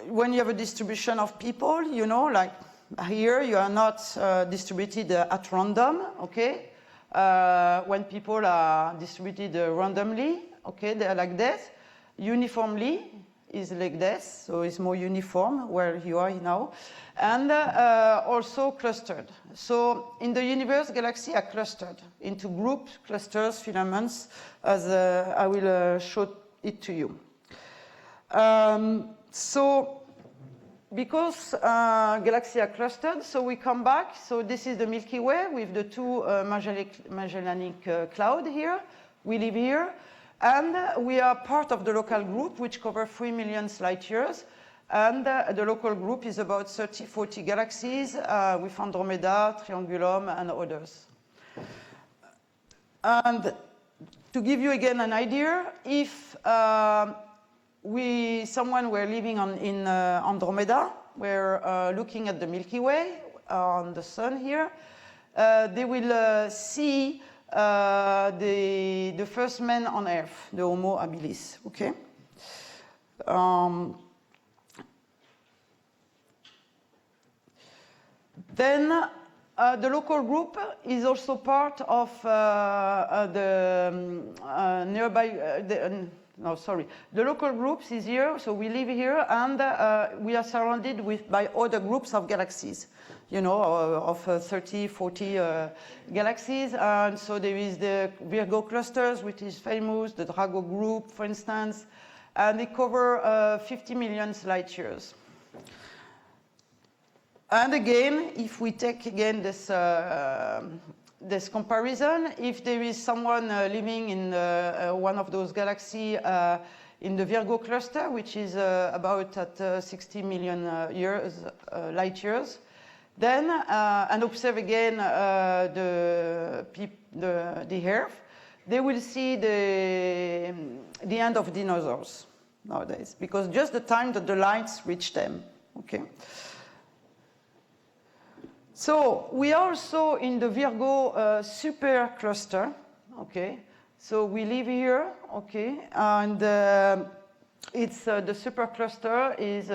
when you have a distribution of people, like here, you are not distributed at random, okay? When people are distributed randomly, okay, they are like this. Uniformly is like this, so it's more uniform where you are now. And also clustered. So in the universe, galaxies are clustered into groups, clusters, filaments, as I will show it to you. So because galaxies are clustered, so we come back. So this is the Milky Way with the two Magellanic cloud here. We live here. And we are part of the local group, which covers 3 million light years. And the local group is about 30, 40 galaxies with Andromeda, Triangulum, and others. And to give you again an idea, if someone were living in Andromeda, were looking at the Milky Way on the sun here, they will see the first man on Earth, the Homo habilis. Okay. Then the local group is also part of the nearby. The local groups is here, so we live here, and we are surrounded by other groups of galaxies, you know, of 30, 40 galaxies. And so there is the Virgo clusters, which is famous, the Drago group, for instance, and they cover 50 million light years. And again, if we take again this comparison, if there is someone living in one of those galaxies in the Virgo cluster, which is about at 60 million light years, then and observe again the Earth, they will see the end of dinosaurs nowadays, because just the time that the lights reach them. Okay. So we are also in the Virgo supercluster, okay? So we live here, okay? And it's the supercluster is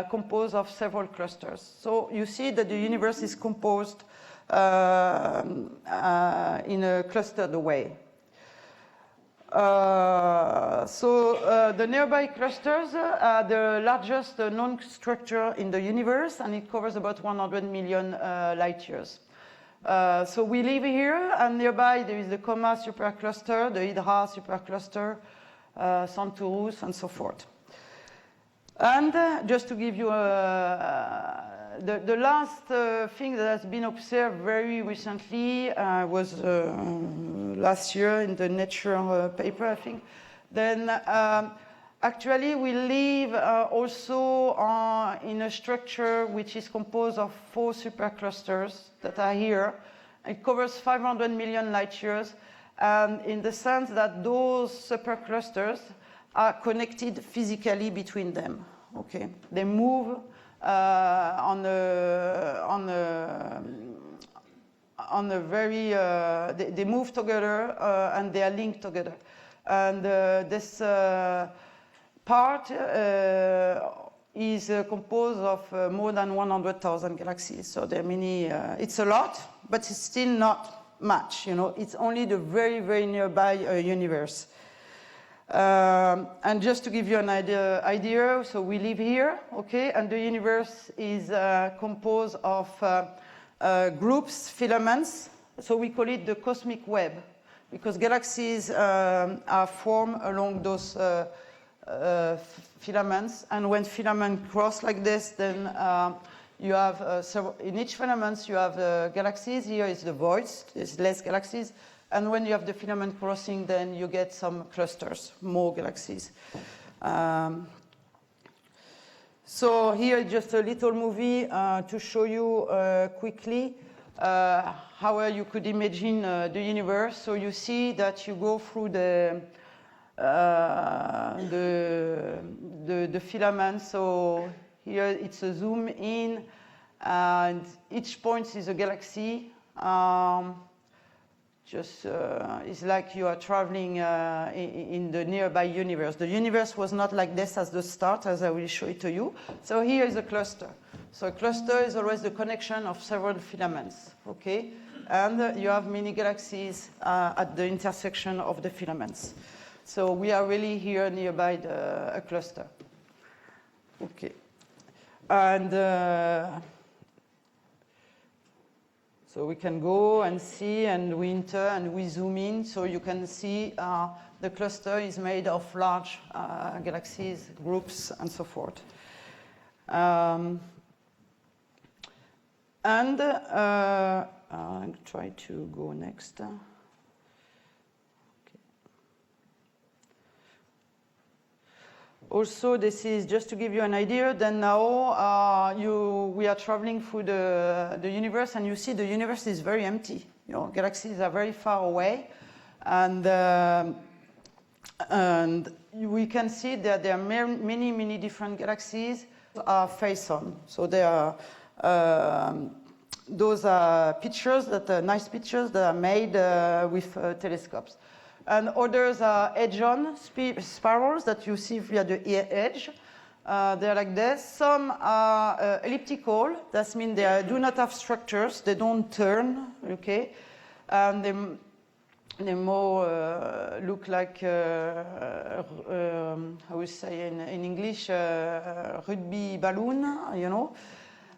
composed of several clusters. So you see that the universe is composed in a clustered way. The nearby clusters are the largest known structure in the universe, and it covers about 100 million light years. So we live here, and nearby there is the Coma supercluster, the Hydra supercluster, Centaurus, and so forth. And just to give you the last thing that has been observed very recently was last year in the Nature paper, I think. Then actually we live also in a structure which is composed of 4 superclusters that are here. It covers 500 million light years, in the sense that those superclusters are connected physically between them. Okay, they move on a very they move together and they are linked together, and this part is composed of more than 100,000 galaxies. So there are many. It's a lot, but it's still not much. You know, it's only the very, very nearby universe. And just to give you an idea, so we live here, okay, and the universe is composed of groups, filaments, so we call it the cosmic web, because galaxies are formed along those filaments, and when filaments cross like this, then you have, in each filament you have galaxies. Here is the voids, there's less galaxies. And when you have the filament crossing, then you get some clusters, more galaxies. So here is just a little movie to show you quickly how you could imagine the universe. So you see that you go through the filament. So here it's a zoom in, and each point is a galaxy. It's like you are traveling in the nearby universe. The universe was not like this at the start, as I will show it to you. So here is a cluster. So a cluster is always the connection of several filaments, okay? And you have many galaxies at the intersection of the filaments. So we are really here nearby a cluster, okay? And so we can go and see, and we enter and we zoom in, so you can see the cluster is made of large galaxies, groups, and so forth. And I'll try to go next. Okay. Also, this is just to give you an idea. Then now we are traveling through the universe, and you see the universe is very empty. You know, galaxies are very far away, and we can see that there are many different galaxies are face on. So they are those are pictures nice pictures that are made with telescopes. And others are edge-on spirals that you see via the edge. They're like this. Some are elliptical. That means they do not have structures. They don't turn, okay? And they more look like, how we say in English, rugby balloon, you know.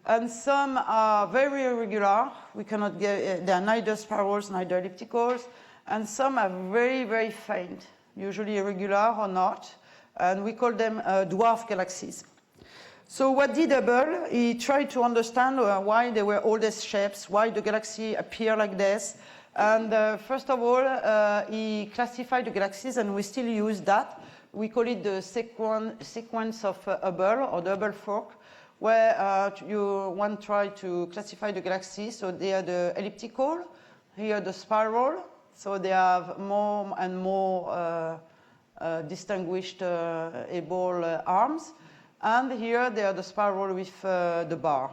And some are very irregular. We cannot get, they are neither spirals, neither ellipticals. And some are very, very faint, usually irregular or not. And we call them dwarf galaxies. So what did Hubble? He tried to understand why there were all these shapes, why the galaxy appear like this. And first of all, he classified the galaxies, and we still use that. We call it the sequence of Hubble, or the Hubble fork, where one try to classify the galaxies. So they are the elliptical, here the spiral. So they have more and more distinguished able arms. And here they are the spiral with the bar.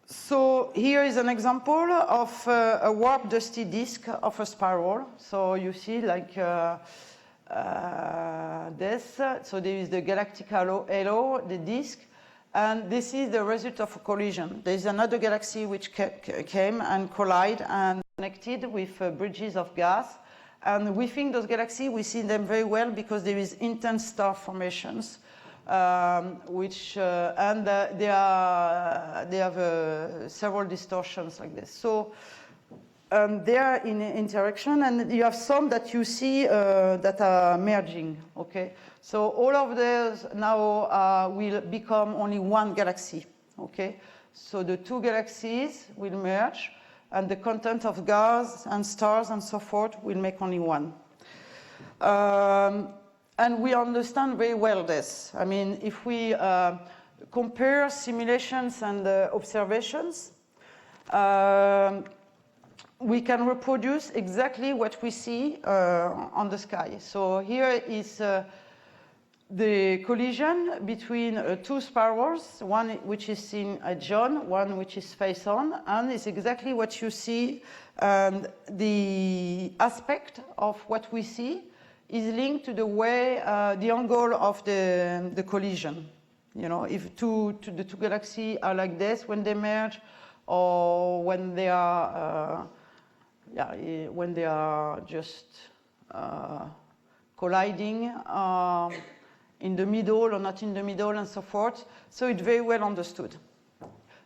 So here is an example of a warp dusty disk of a spiral. So you see like this. So there is the galactic halo, the disk. And this is the result of a collision. There is another galaxy which came and collided and connected with bridges of gas. And we think those galaxies, we see them very well because there is intense star formations, and they have several distortions like this. So they are in interaction, and you have some that you see that are merging, okay? So all of those now will become only one galaxy, okay? So the two galaxies will merge, and the content of gas and stars and so forth will make only one. And we understand very well this. I mean, if we compare simulations and observations, we can reproduce exactly what we see on the sky. So here is the collision between two spirals, one which is seen edge-on, one which is face-on, and it's exactly what you see. And the aspect of what we see is linked to the way, the angle of the collision. You know, if the two galaxies are like this when they merge, or when they are, when they are just colliding in the middle or not in the middle and so forth. So it's very well understood.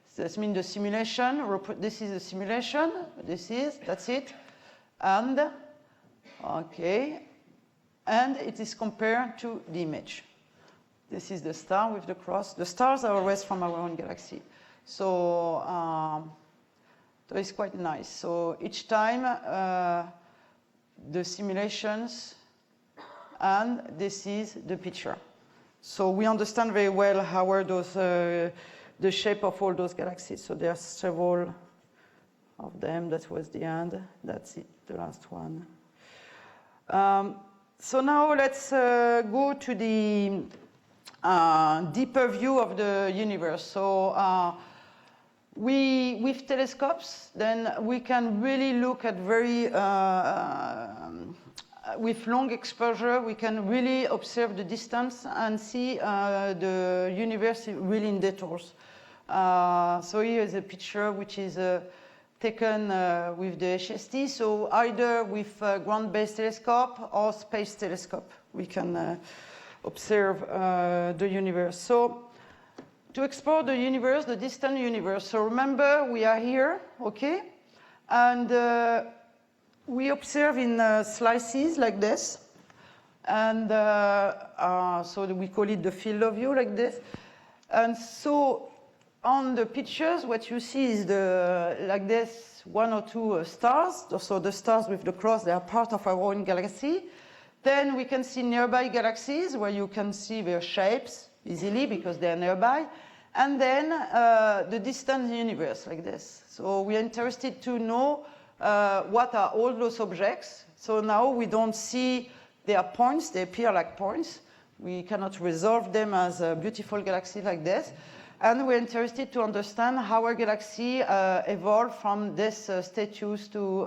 So that means the simulation, this is the simulation, that's it. And, okay, and it is compared to the image. This is the star with the cross. The stars are always from our own galaxy. So it's quite nice. So each time the simulations, and this is the picture. So we understand very well how are those, the shape of all those galaxies. So there are several of them. That was the end. That's it, the last one. So now let's go to the deeper view of the universe. So with telescopes, then we can really look at very, with long exposure, we can really observe the distance and see the universe really in details. So here is a picture which is taken with the HST. So either with ground-based telescope or space telescope, we can observe the universe. So to explore the universe, the distant universe. So remember, we are here, okay? And we observe in slices like this. And so we call it the field of view like this. And so on the pictures, what you see is like this, one or two stars. So the stars with the cross, they are part of our own galaxy. Then we can see nearby galaxies where you can see their shapes easily because they are nearby. And then the distant universe like this. So we are interested to know what are all those objects. So now we don't see their points, they appear like points. We cannot resolve them as a beautiful galaxy like this. And we're interested to understand how our galaxy evolved from this status to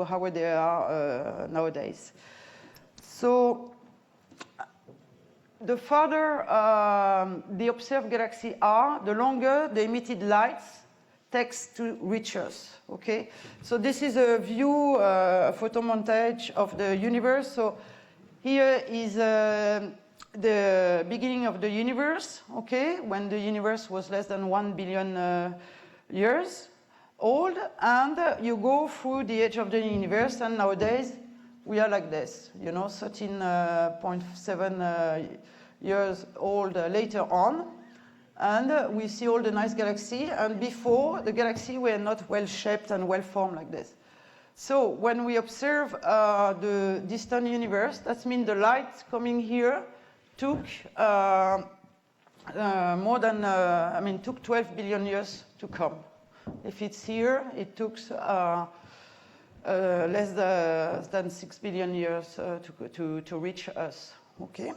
how they are nowadays. So the farther the observed galaxies are, the longer the emitted lights takes to reach us, okay? So this is a view, photo montage of the universe. So here is the beginning of the universe, okay, when the universe was less than 1 billion years old, and you go through the age of the universe, and nowadays we are like this, you know, 13.7 years old later on, and we see all the nice galaxies, and before, the galaxies were not well-shaped and well-formed like this. So when we observe the distant universe, that means the light coming here took more than, took 12 billion years to come. If it's here, it took less than 6 billion years to reach us, okay?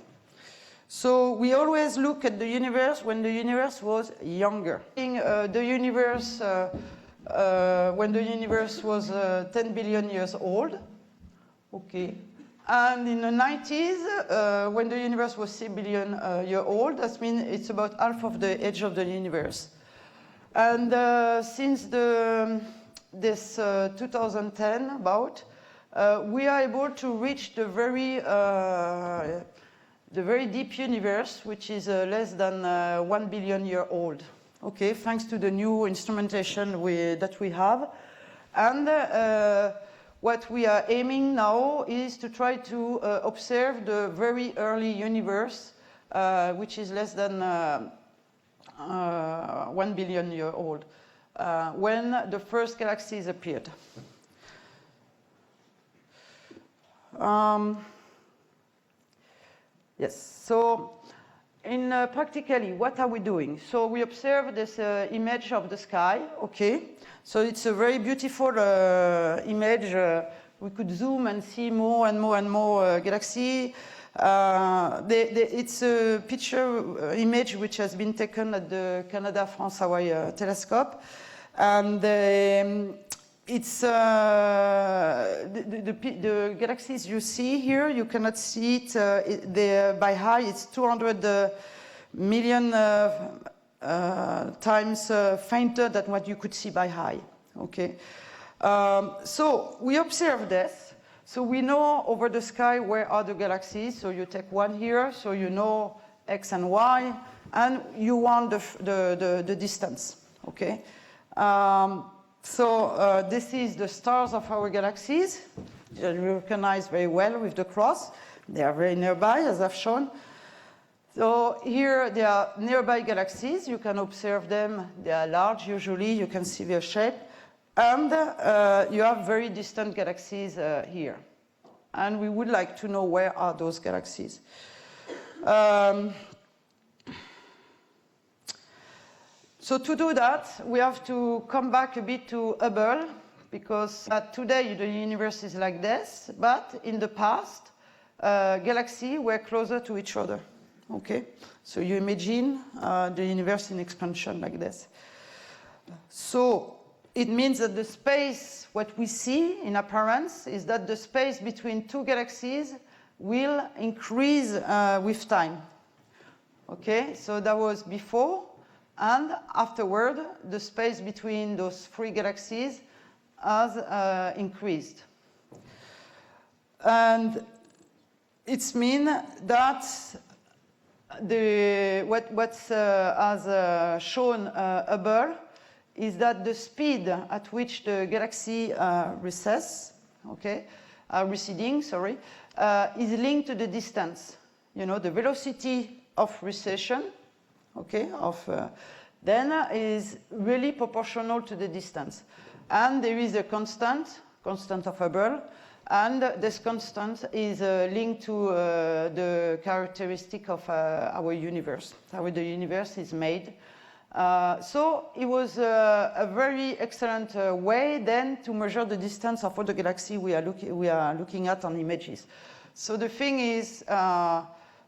So we always look at the universe when the universe was younger. The universe, when the universe was 10 billion years old, okay? And in the 90s, when the universe was 6 billion years old, that means it's about half of the age of the universe. And since this 2010 about, we are able to reach the very deep universe, which is less than 1 billion years old. Okay, thanks to the new instrumentation that we have. And what we are aiming now is to try to observe the very early universe, which is less than 1 billion years old, when the first galaxies appeared. Yes, so practically, what are we doing? So we observe this image of the sky, okay? So it's a very beautiful image. We could zoom and see more and more and more galaxies. It's a picture image which has been taken at the Canada-France-Hawaii telescope. And it's the galaxies you see here, you cannot see it by height. It's 200 million times fainter than what you could see by eye, okay? So we observe this. So we know over the sky where are the galaxies. So you take one here, so you know X and Y, and you want the distance, okay? This is the stars of our galaxies. You recognize very well with the cross. They are very nearby, as I've shown. So here they are nearby galaxies. You can observe them. They are large usually. You can see their shape. And you have very distant galaxies here. And we would like to know where are those galaxies. So to do that, we have to come back a bit to Hubble, because today the universe is like this, but in the past, galaxies were closer to each other, okay? So you imagine the universe in expansion like this. So it means that the space, what we see in appearance, is that the space between two galaxies will increase with time, okay? So that was before. And afterward, the space between those three galaxies has increased. And it means that what's as shown Hubble is that the speed at which the galaxy receding, is linked to the distance. You know, the velocity of recession, okay, then is really proportional to the distance. And there is a constant of Hubble, and this constant is linked to the characteristic of our universe, how the universe is made. So it was a very excellent way then to measure the distance of all the galaxies we are looking at on images. So the thing is,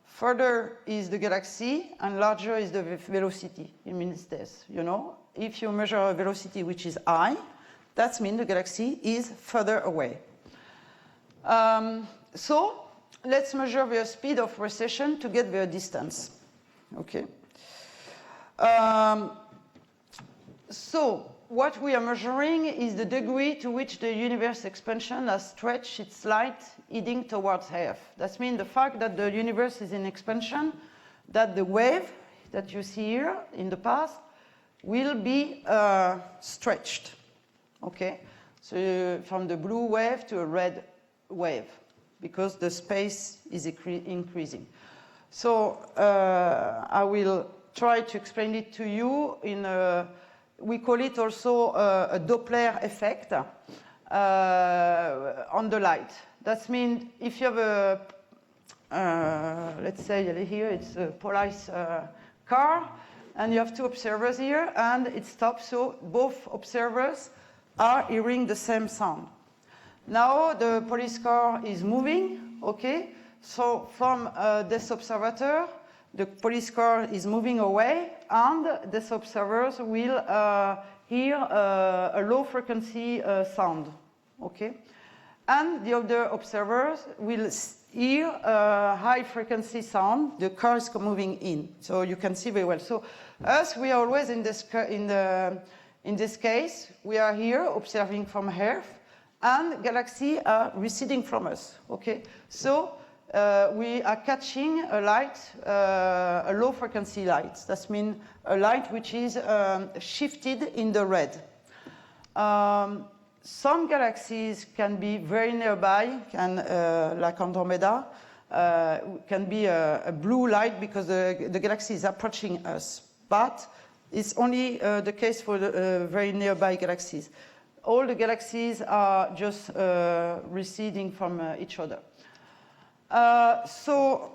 further is the galaxy and larger is the velocity. It means this, you know. If you measure a velocity which is high, that means the galaxy is further away. So let's measure the speed of recession to get the distance. Okay. So what we are measuring is the degree to which the universe expansion has stretched its light heading towards Earth. That means the fact that the universe is in expansion, that the wave that you see here in the past will be stretched. Okay, so from the blue wave to a red wave, because the space is increasing. So I will try to explain it to you in a, we call it also a Doppler effect on the light. That means if you have a, let's say here it's a police car, and you have two observers here, and it stops, so both observers are hearing the same sound. Now the police car is moving, okay? So from this observer, the police car is moving away, and these observers will hear a low frequency sound, okay? And the other observers will hear a high frequency sound. The car is moving in, so you can see very well. So us, we are always in this case, we are here observing from Earth, and galaxies are receding from us, okay? So we are catching a light, a low frequency light. That means a light which is shifted in the red. Some galaxies can be very nearby, like Andromeda, can be a blue light because the galaxy is approaching us. But it's only the case for the very nearby galaxies. All the galaxies are just receding from each other. So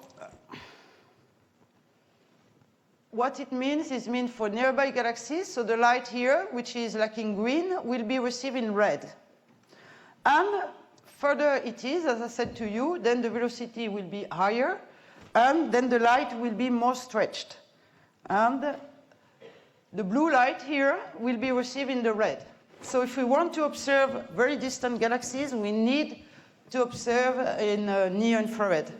what it means is for nearby galaxies, so the light here, which is like in green, will be received in red. And further it is, as I said to you, then the velocity will be higher, and then the light will be more stretched. And the blue light here will be received in the red. So if we want to observe very distant galaxies, we need to observe in near infrared.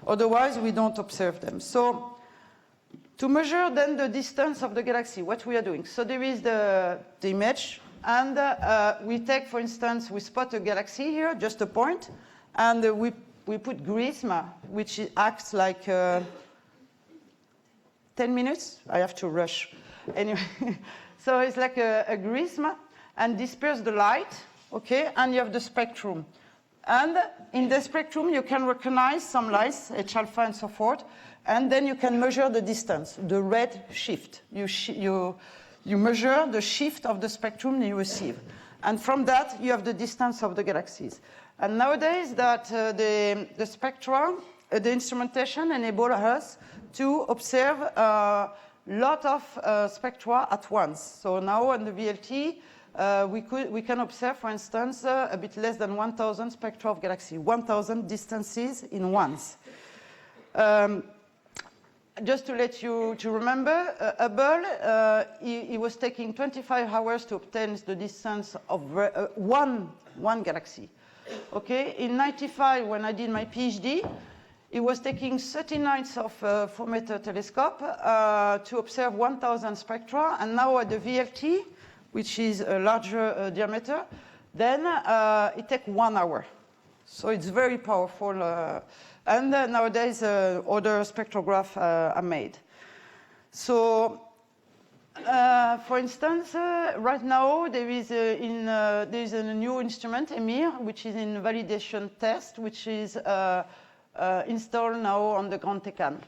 Otherwise, we don't observe them. So to measure then the distance of the galaxy, what we are doing. So there is the image, and we take, for instance, we spot a galaxy here, just a point, and we put GRISM, which acts like 10 minutes. I have to rush. Anyway, so it's like a GRISM, and disperse the light, okay, and you have the spectrum. And in the spectrum, you can recognize some lights, H alpha and so forth, and then you can measure the distance, the red shift. You measure the shift of the spectrum you receive. And from that, you have the distance of the galaxies. And nowadays, that the spectra, the instrumentation enable us to observe a lot of spectra at once. So now on the VLT, we can observe, for instance, a bit less than 1,000 spectra of galaxy, 1,000 distances in once. Just to let you remember, Hubble, he was taking 25 hours to obtain the distance of one galaxy. Okay, in '95, when I did my PhD, it was taking 39 of 4-meter telescope to observe 1,000 spectra, and now at the VLT, which is a larger diameter, then it takes 1 hour. So it's very powerful. And nowadays, other spectrographs are made. So, for instance, right now, there is a new instrument, EMIR, which is in validation test, which is installed now on the Grand Tecan.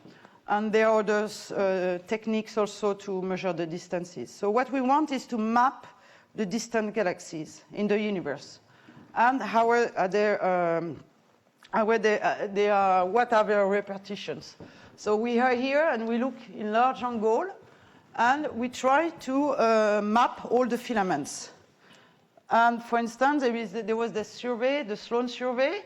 And there are other techniques also to measure the distances. So what we want is to map the distant galaxies in the universe. And how are what are their repetitions. So we are here and we look in large angle, and we try to map all the filaments. And for instance, there was the survey, the Sloan survey,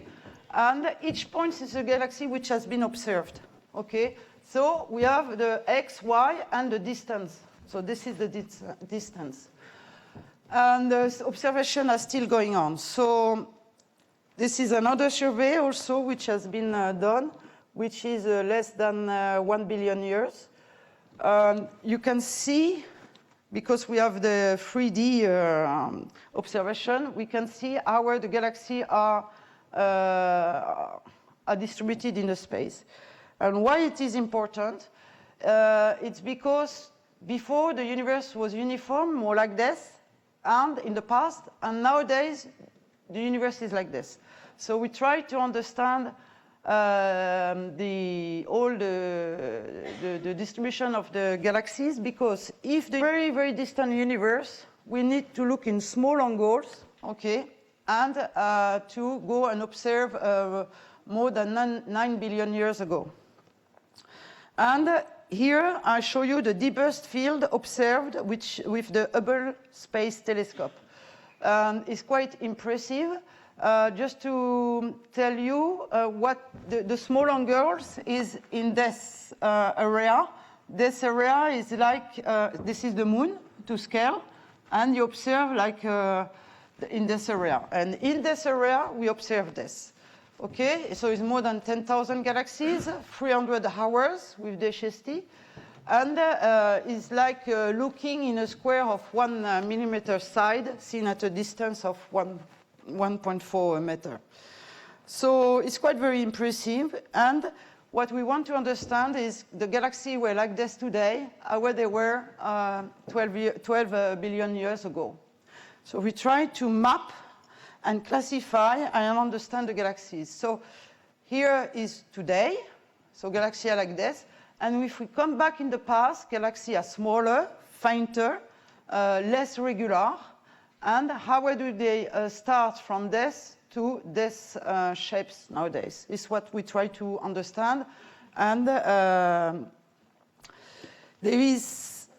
And each point is a galaxy which has been observed, okay? So we have the x, y, and the distance. So this is the distance. And the observation is still going on. So this is another survey also which has been done, which is less than 1 billion years. You can see, because we have the 3D observation, we can see how the galaxies are distributed in the space. And why it is important? It's because before the universe was uniform, more like this, and in the past, and nowadays the universe is like this. So we try to understand all the distribution of the galaxies, because if the very, very distant universe, we need to look in small angles, okay, and to go and observe more than 9 billion years ago. And here I show you the deepest field observed with the Hubble Space Telescope. It's quite impressive. Just to tell you what the small angles is in this area. This area is like, this is the moon to scale, and you observe like in this area. And in this area, we observe this. Okay, so it's more than 10,000 galaxies, 300 hours with the HST. And it's like looking in a square of 1 millimeter side, seen at a distance of 1.4 meter. So it's quite very impressive. And what we want to understand is the galaxies were like this today, where they were 12 billion years ago. So we try to map and classify and understand the galaxies. So here is today, so galaxies are like this. And if we come back in the past, galaxies are smaller, fainter, less regular. And how do they start from this to this shapes nowadays? Is what we try to understand. And there is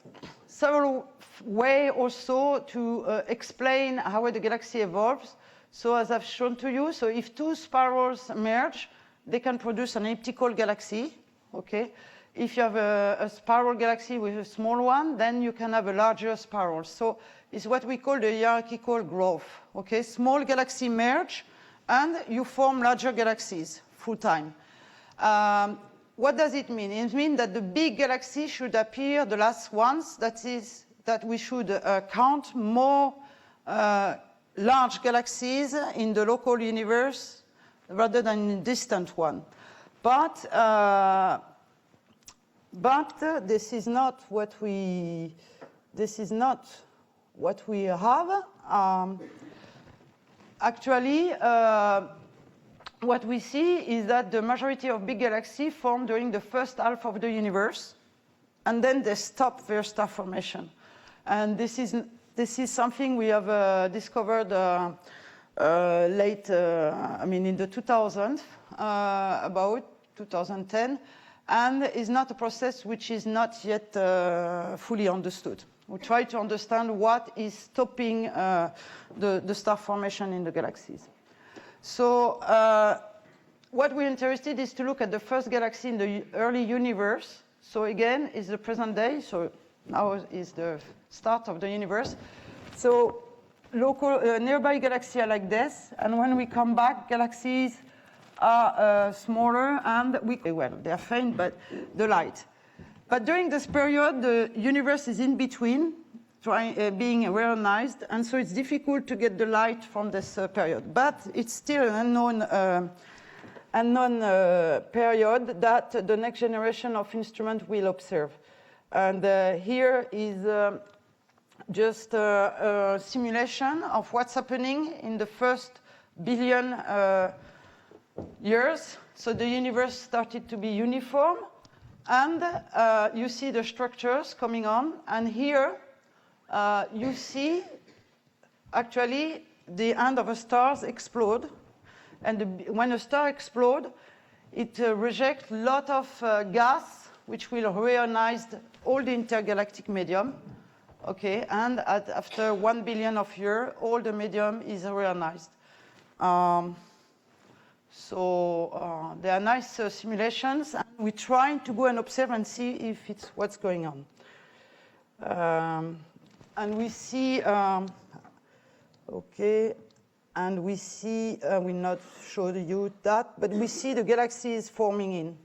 several ways also to explain how the galaxy evolves. So as I've shown to you, so if two spirals merge, they can produce an elliptical galaxy, okay? If you have a spiral galaxy with a small one, then you can have a larger spiral. So it's what we call the hierarchical growth, okay? Small galaxies merge, and you form larger galaxies through time. What does it mean? It means that the big galaxy should appear the last ones. That is, that we should count more large galaxies in the local universe rather than in distant one. But this is not what we have. Actually, what we see is that the majority of big galaxies form during the first half of the universe, and then they stop their star formation. And this is something we have discovered late, in the 2000s, about 2010, and is not a process which is not yet fully understood. We try to understand what is stopping the star formation in the galaxies. So what we're interested is to look at the first galaxy in the early universe. So again, is the present day. So now is the start of the universe. So local nearby galaxies are like this, and when we come back, galaxies are smaller, and they are faint, but the light. But during this period, the universe is in between, being reionized, and so it's difficult to get the light from this period. But it's still an unknown period that the next generation of instruments will observe. And here is just a simulation of what's happening in the first billion years. So the universe started to be uniform, and you see the structures coming on. And here you see actually the end of a star explode. And when a star explodes, it rejects a lot of gas, which will reionize all the intergalactic medium. Okay, and after 1 billion of years, all the medium is reionized. So they are nice simulations, and we're trying to go and observe and see if it's what's going on. And we see, okay, and we see, we'll not show you that, but we see the galaxies forming in.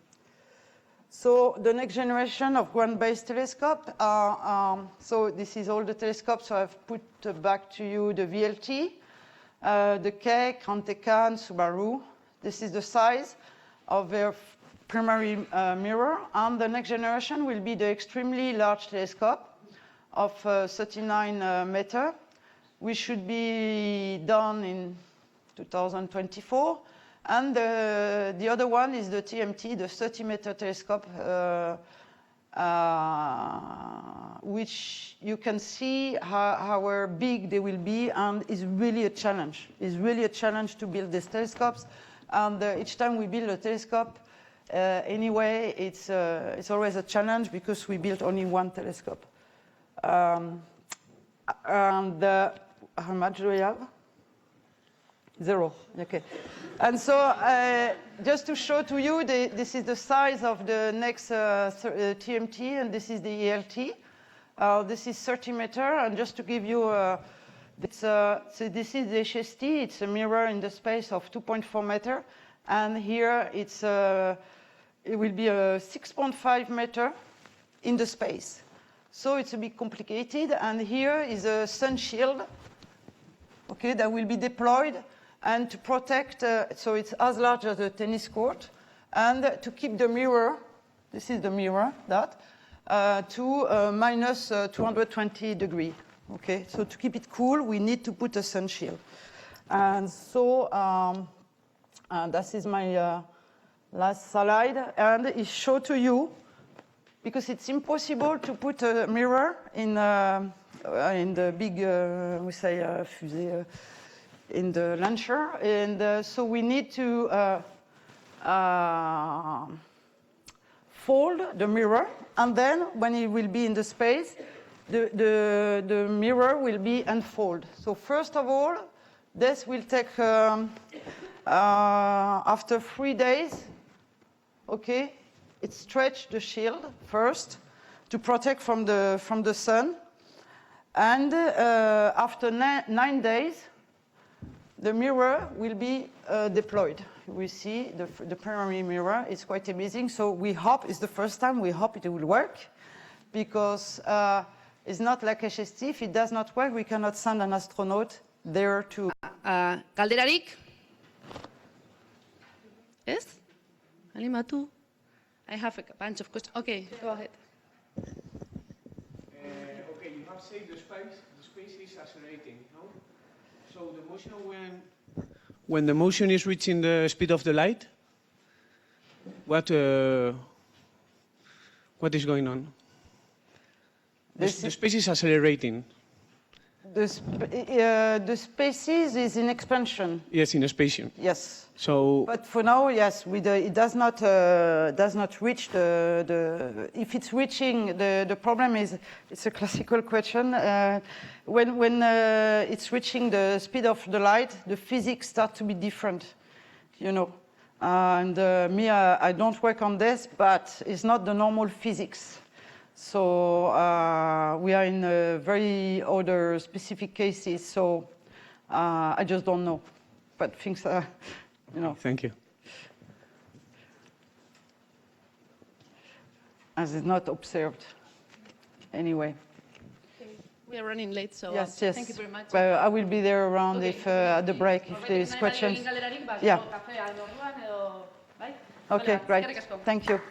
So the next generation of ground-based telescope are, so this is all the telescopes, so I've put back to you the VLT, the Keck, Rantecan, Subaru. This is the size of their primary mirror, and the next generation will be the extremely large telescope of 39 meter. We should be done in 2024. And the other one is the TMT, the 30-meter telescope, which you can see how big they will be, and is really a challenge. It's really a challenge to build these telescopes. And each time we build a telescope, anyway, it's always a challenge because we built only one telescope. And how much do we have? 0, okay. And so just to show to you, this is the size of the next TMT, and this is the ELT. This is 30 meter, and just to give you, so this is the HST, it's a mirror in the space of 2.4 meter, and here it will be a 6.5 meter in the space. So it's a bit complicated, and here is a sun shield, okay, that will be deployed, and to protect, so it's as large as a tennis court, and to keep the mirror, this is the mirror, to minus 220 degrees, okay? So to keep it cool, we need to put a sun shield. And so this is my last slide, and it shows to you, because it's impossible to put a mirror in the big, we say, fusée, in the launcher, and so we need to fold the mirror, and then when it will be in the space, the mirror will be unfolded. So first of all, this will take after 3 days, okay, it stretch the shield first to protect from the sun, and after 9 days, the mirror will be deployed. We see the primary mirror is quite amazing. So we hope, it's the first time, we hope it will work, because it's not like HST. If it does not work, we cannot send an astronaut there to... Galderarik? Ez? Animatu? I have a bunch of questions. Okay, go ahead. Okay, you have said the space is accelerating, no? So the motion when the motion is reaching the speed of the light, what is going on? The space is accelerating. The species is in expansion. Yes, in a spaceship. Yes. So. But for now, yes, it does not reach the. If it's reaching, the problem is, it's a classical question. When it's reaching the speed of the light, the physics start to be different, you know. And me, I don't work on this, but it's not the normal physics. So we are in very other specific cases. So I just don't know, but things are, you know. Thank you. As it's not observed, anyway. We are running late, so Yes. thank you very much. I will be there around Okay. if at the break if there is questions. Yeah. Okay, great. Thank you.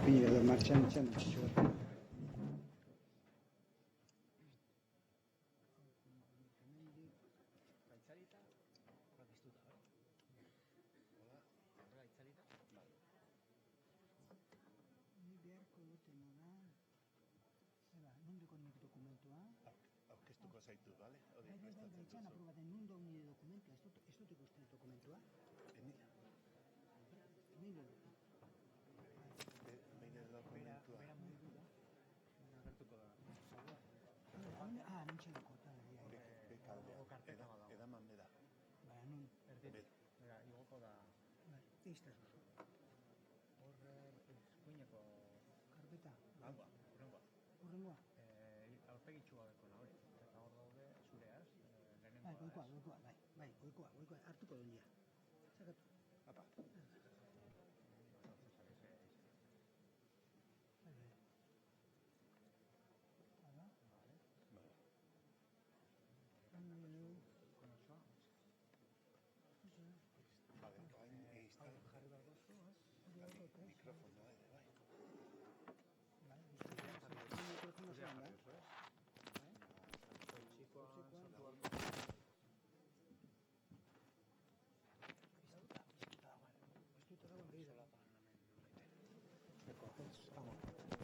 ipini edo martxan itxan. Aurkeztuko zaitu, bale? Edaman beda.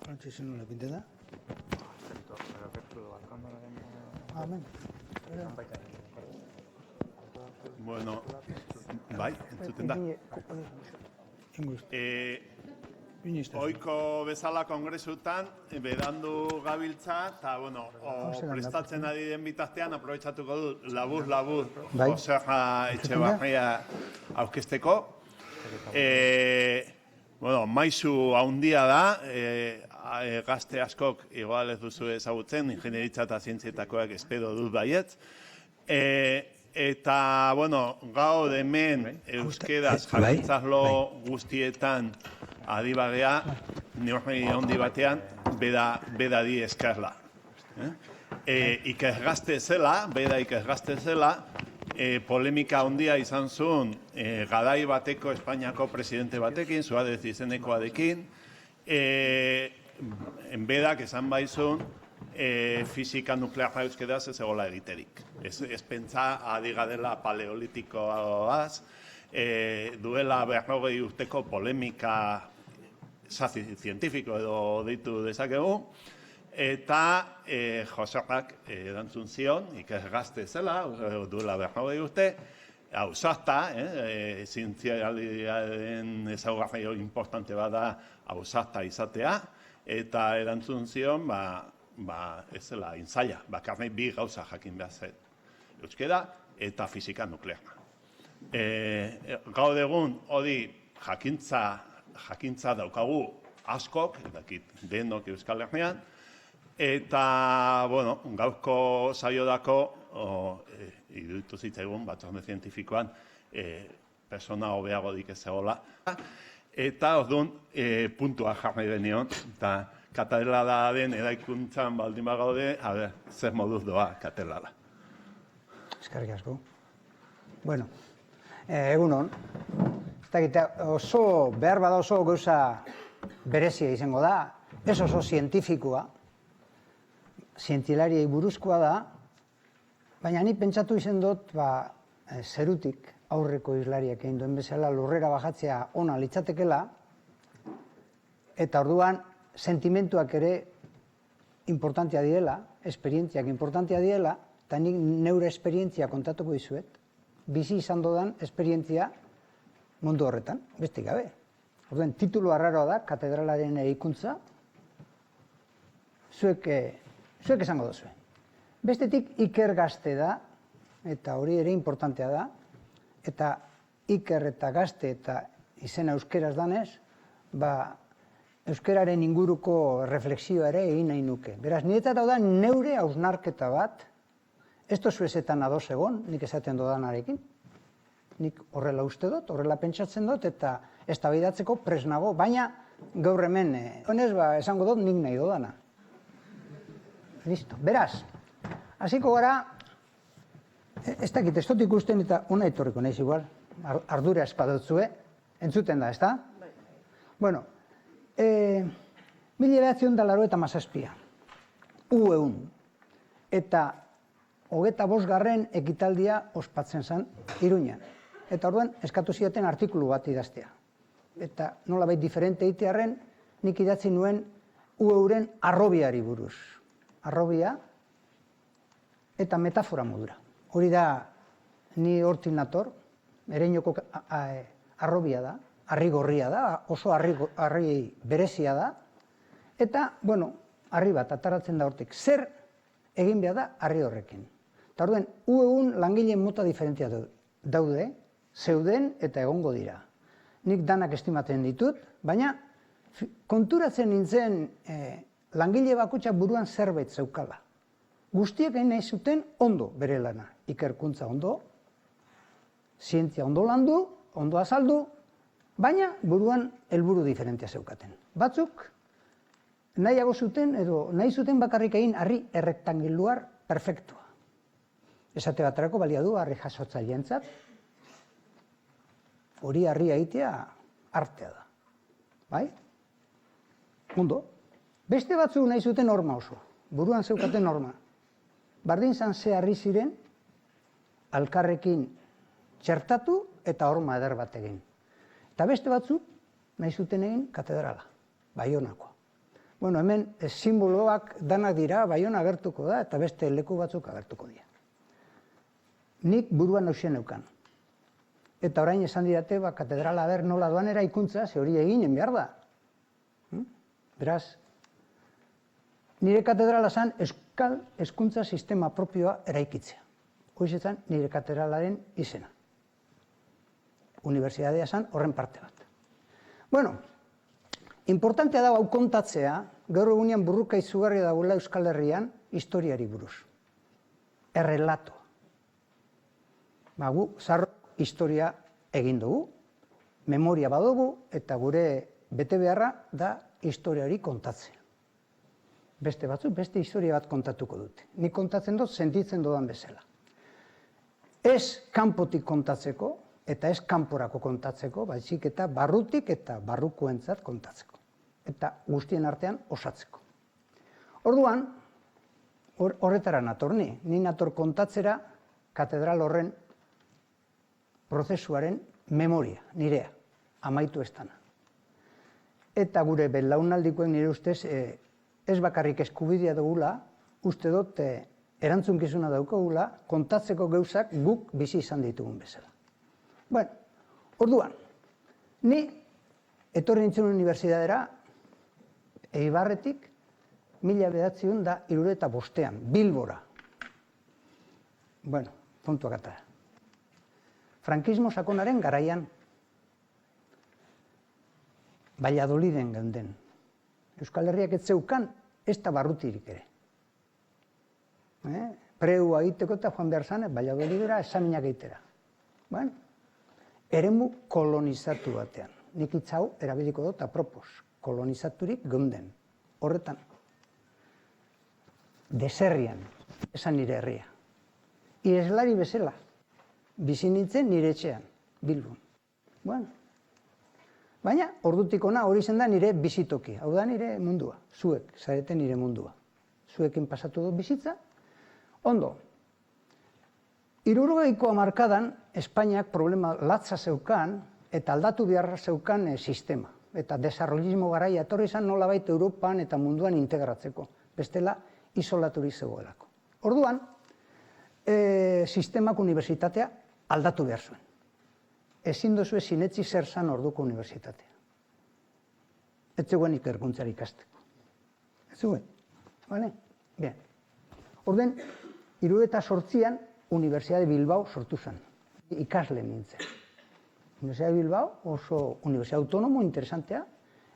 Frantxezen nola pinte da? Amen. Bueno, bai, entzuten da. Oiko bezala kongresutan, berandu gabiltza, eta, bueno, prestatzen ari den bitartean, aprobetxatuko dut, labur, Joserra Etxebarria aurkezteko. Bueno, maisu handia da, gazte askok, igual ez duzu ezagutzen, ingenieritza eta zientzietakoak espero dut baiet. Eta, bueno, gaur hemen euskeraz jakintzazlo guztietan adibagea, neurri handi batean, bedari eskerla. Ikergazte zela, beda ikergazte zela, polemika handia izan zuen garai bateko Espainiako presidente batekin, Suárez izenekoarekin, bedak esan baizun, fisika nuklearra euskeraz ez egola egiterik. Ez pentsa adigadela paleolitikoaz, duela 40 urteko polemika zientifiko edo deitu dezakegu, eta Joserrak erantzun zion, ikergazte zela, duela 40 urte, ausarta, zientzialdiaren ezaugarri importante bada ausarta izatea, eta erantzun zion, ez zela intzaila, bakarrik bi gauza jakin behar zen. Euskera eta fisika nuklearra. Gaur egun hori jakintza daukagu askok, denok Euskal Herrian, eta, bueno, gaurko saiodako iruditu zitzaigun batzorde zientifikoan persona hobeagorik ez zegoela. Eta orduan puntua jarri genion, eta katedralaren eraikuntzan baldin bagaude, zer moduz doa katedrala. Eskerrik asko. Bueno, egunon. Oso, behar bada oso gauza berezia izango da, ez oso zientifikoa, zientilariei buruzkoa da, baina ni pentsatu izan dut, zerutik aurreko islariak egin duen bezala lurrera bajatzea ona litzatekela, eta orduan sentimentuak ere importantea diela, esperientziak importantea diela, eta nik neure esperientzia kontatuko dizuet, bizi izan dodan esperientzia mundu horretan, beste gabe. Orduan, titulu arraroa da, katedralaren eraikuntza, zuek esango duzue. Bestetik ikergazte da, eta hori ere importantea da, eta iker eta gazte eta izena euskeraz danez, euskeraren inguruko reflexioa ere egin nahi nuke. Beraz, niretzat hau da neure hausnarketa bat, ez dozu ezetan ados egon, nik esaten dodanarekin. Nik horrela uste dut, horrela pentsatzen dut, eta eztabaidatzeko prest nago, baina gaur hemen, honez esango dut nik nahi dodana. Listo, beraz, hasiko gara, ez dakit, ez dut ikusten eta ona etorriko naiz igual, ardura espadotzue, entzuten da, ez da? Bueno, 1987, U-ehun. Eta 25. ekitaldia ospatzen zen Iruñan. Eta orduan eskatu zidaten artikulu bat idaztea. Eta nolabait diferente egitearren, nik idatzi nuen U-euren arrobiari buruz. Arrobia eta metafora modura. Hori da, ni hortik nator, Ereñoko arrobia da, harri gorria da, oso harri berezia da, eta, bueno, harri bat ataratzen da hortik. Zer egin behar da harri horrekin. Eta orduan, U-ehun langileen mota diferentia daude, zeuden eta egongo dira. Nik danak estimatzen ditut, baina konturatzen nintzen langile bakotxak buruan zerbait zeukala. Guztiek egin nahi zuten ondo bere lana. Ikerkuntza ondo, zientzia ondo landu, ondo azaldu, baina buruan helburu diferentia zeukaten. Batzuk nahiago zuten edo nahi zuten bakarrik egin harri errektangiluar perfektua. Esate baterako balia du harri jasotzaileentzat, hori harri egitea artea da. Bai? Ondo. Beste batzuk nahi zuten horma oso, buruan zeukaten horma. Bardin zan ze harri ziren, alkarrekin txertatu eta horma eder bat egin. Eta beste batzuk nahi zuten egin katedrala, Baionakoa. Bueno, hemen simboloak danak dira, Baiona agertuko da eta beste leku batzuk agertuko dira. Nik buruan hausen neukan. Eta orain esan didate, katedrala ber nola doan eraikuntza, ze hori eginen behar da. Beraz, nire katedrala zan euskal hezkuntza sistema propioa eraikitzea. Hoiz zan nire katedralaren izena. Unibertsitatea zan horren parte bat. Bueno, importantea da hau kontatzea, gaur egunean burruka izugarri dagoela Euskal Herrian historiari buruz. Errelato. Gu zarro historia egin dugu, memoria badugu eta gure bete beharra da historiari kontatzea. Beste batzuk, beste historia bat kontatuko dute. Nik kontatzen dut, sentitzen dudan bezala. Ez kanpotik kontatzeko, eta ez kanporako kontatzeko, baizik eta barrutik eta barrukoentzat kontatzeko. Eta guztien artean osatzeko. Orduan, horretara nator ni nator kontatzera katedral horren prozesuaren memoria, nirea, amaitu ez dana. Eta gure belaunaldikoen nire ustez, ez bakarrik eskubidea dugula, uste dut erantzunkizuna daukagula, kontatzeko gauzak guk bizi izan ditugun bezala. Bueno, orduan, ni etorri nintzen unibertsitatera, Eibarretik, 1975, Bilbora. Bueno, puntuak atara. Frankismo sakonaren garaian, Valladoliden geunden. Euskal Herriak ez zeukan, ez da barrutirik ere. Preua egiteko eta joan behar zan, Valladolidera esaminak egitera. Bueno, eremu kolonizatu batean. Nik hitz hau erabiliko dut apropos, kolonizaturik geunden. Horretan, deserrian, esan nire herria. Ireslari bezala, bizi nintzen nire etxean, Bilbon. Bueno, baina, ordutik ona hori zen da nire bizitoki. Hau da nire mundua, zuek, zarete nire mundua. Zuekin pasatu dut bizitza. Ondo, 70ko hamarkadan Espainiak problema latza zeukan eta aldatu beharra zeukan sistema. Eta desarrollismo garaia etorri izan nolabait Europan eta munduan integratzeko. Bestela, isolaturik zegoelako. Orduan, sistemak unibertsitatea aldatu behar zuen. Ezin duzue sinetzi zer zan orduko unibertsitatea. Ez zegoen ikerkuntzari ikasteko. Ez zegoen. Bale? Bien. Orden, 78an Universidade Bilbao sortu zen. Ikasle nintzen. Universidade Bilbao oso universidade autonomo, interesantea.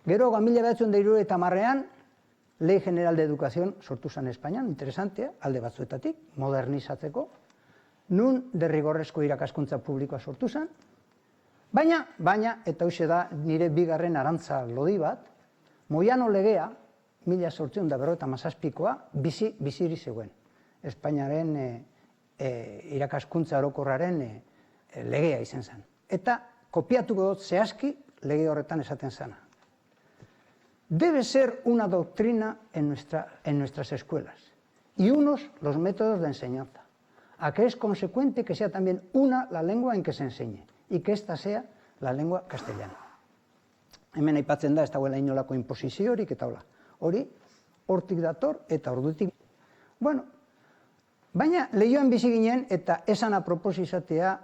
Gero, 1970an, Ley General de Educación sortu zen Espainian, interesantea, alde batzuetatik, modernizatzeko. Nun derrigorrezko irakaskuntza publikoa sortu zen. Baina, eta hoxe da nire bigarren arantza lodi bat, Moiano legea, 1857koa, biziri zegoen. Espainiaren irakaskuntza orokorraren legea izan zen. Eta kopiatuko dut zehazki lege horretan esaten zena. debe ser una doctrina en nuestras escuelas y unos los métodos de enseñanza, a que es consecuente que sea también una la lengua en que se enseñe y que esta sea la lengua castellana. Hemen aipatzen da ez dagoela inolako inposiziorik eta hola. Hori hortik dator eta ordutik. Bueno, baina lehioan bizi ginen eta esan apropos izatea,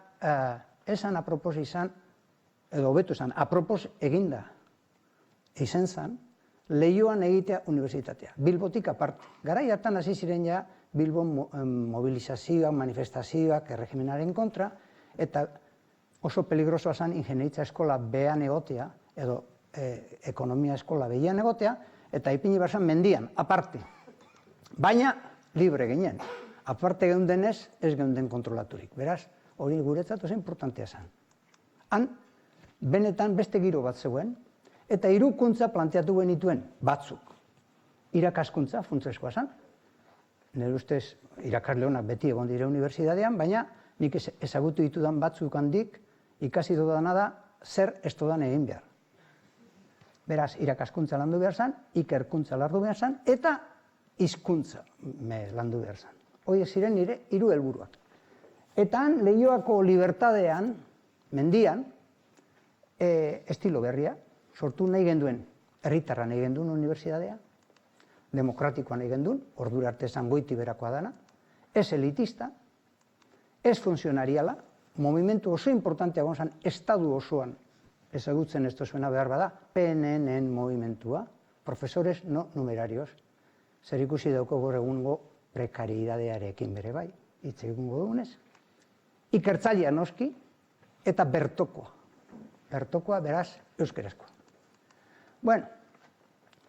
esan apropos izan, edo hobeto esan, apropos eginda izen zan, lehioan egitea unibertsitatea. Bilbotik aparte. Garai hartan hasi ziren ja Bilbon mobilizazioak, manifestazioak, erregimenaren kontra, eta oso peligrosoa zen ingenieritza eskola behan egotea, edo ekonomia eskola behian egotea, eta ipini barzan mendian, aparte. Baina, libre ginen. Aparte geundenez, ez geunden kontrolaturik. Beraz, hori guretzat oso importantea zen. Han, benetan beste giro bat zegoen, eta hirukuntza planteatu genituen batzuk. Irakaskuntza, funtsezkoa zen. Nire ustez, irakasle honak beti egon dire unibertsitatean, baina nik ezagutu ditudan batzuk handik, ikasi dudana da, zer ez dudan egin behar. Beraz, irakaskuntza landu behar zen, ikerkuntza landu behar zen, eta hizkuntza landu behar zen. Horiek ziren nire 3 helburuak. Eta han, Leioako libertadean, mendian, estilo berria, sortu nahi genduen, herritarra nahi genduen unibertsitatea, demokratikoa nahi genduen, ordura arte esan goiti berakoa dana, ez elitista, ez funtzionariala, movimentu oso importantea gonzan, estadu osoan, ezagutzen ez duzuena behar bada, PNN movimentua, profesores no numerarios, zer ikusi dauko gaur egungo prekaridadearekin bere bai, hitz egungo dugunez, ikertzailea noski, eta bertokoa. Bertokoa, beraz, euskerazkoa. Bueno,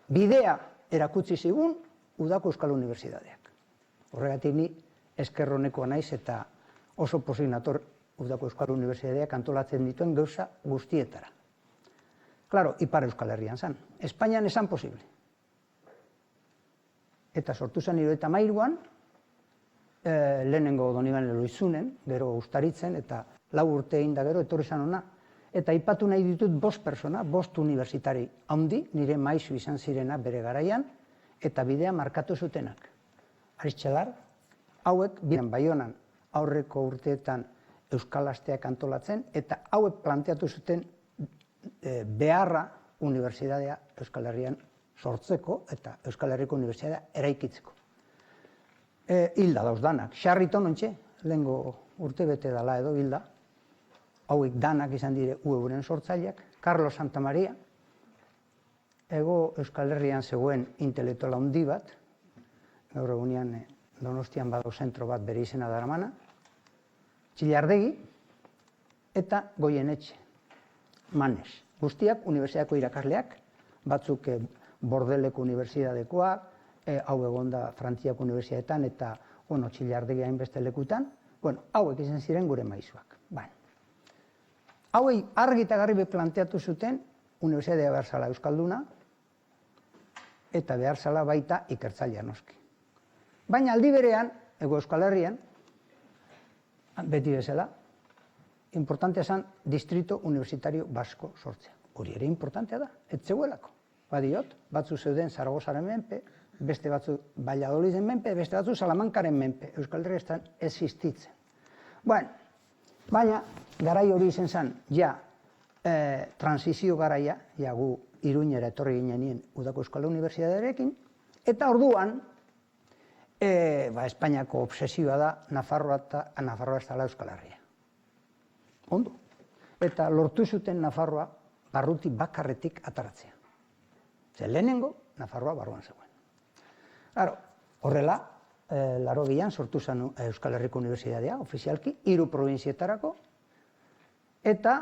bidea erakutsi zigun Udako Euskal Unibertsitateak. Horregatik ni eskerronekoa naiz eta oso pozik nator Udako Euskal Unibertsitateak antolatzen dituen gauza guztietara. Claro, Ipar Euskal Herrian zan. Espainian esan posible. Eta sortu zen 1973an, lehenengo Donibane Loizunen, gero Ustaritzen, eta 4 urte egin da gero, etorri zan hona. Eta aipatu nahi ditut 5 pertsona, 5 unibertsitari handi, nire maizu izan zirena bere garaian, eta bidea markatu zutenak. Aristxelar, hauek, bidean Baionan aurreko urteetan Euskal Asteak antolatzen, eta hauek planteatu zuten beharra unibertsitatea Euskal Herrian sortzeko, eta Euskal Herriko unibertsitatea eraikitzeko. Hilda dauz danak, Xarriton ontxe, lehengo urte bete dala edo hilda, hauek danak izan dire UEUren sortzaileak, Carlos Santamaria, ego Euskal Herrian zegoen intelektuala handi bat, gaur egunean Donostian badago zentro bat bere izena daramana, Txillardegi eta Goienetxe, Manes. Guztiak unibertsitateako irakasleak, batzuk Bordeleko unibertsitatekoak, hau egonda Frantziako unibertsitateetan eta Txillardegi hainbeste lekutan, hauek izan ziren gure maizuak. Hauei argi eta garbi planteatu zuten unibertsitatea behar zala euskalduna eta behar zala baita ikertzailea noski. Baina aldi berean, Ego Euskal Herrian, beti bezala, importantea zen distrito universitario basko sortzea. Hori ere importantea da, ez zegoelako. Badiot, batzu zeuden Zaragozaren menpe, beste batzu Valladoliden menpe, beste batzu Salamankaren menpe. Euskal Herria ez da existitzen. Baina, garai hori izan zen, transizio garaia, gu Iruñera etorri ginenien Udako Euskal Unibertsitatearekin, eta orduan, Espainiako obsesioa da Nafarroa ez dela Euskal Herria. Ondo. Eta lortu zuten Nafarroa barruti bakarretik ataratzea. Lehenengo, Nafarroa barruan zegoen. Horrela, 80an sortu zen Euskal Herriko Unibertsitatea, ofizialki, 3 probintzietarako, eta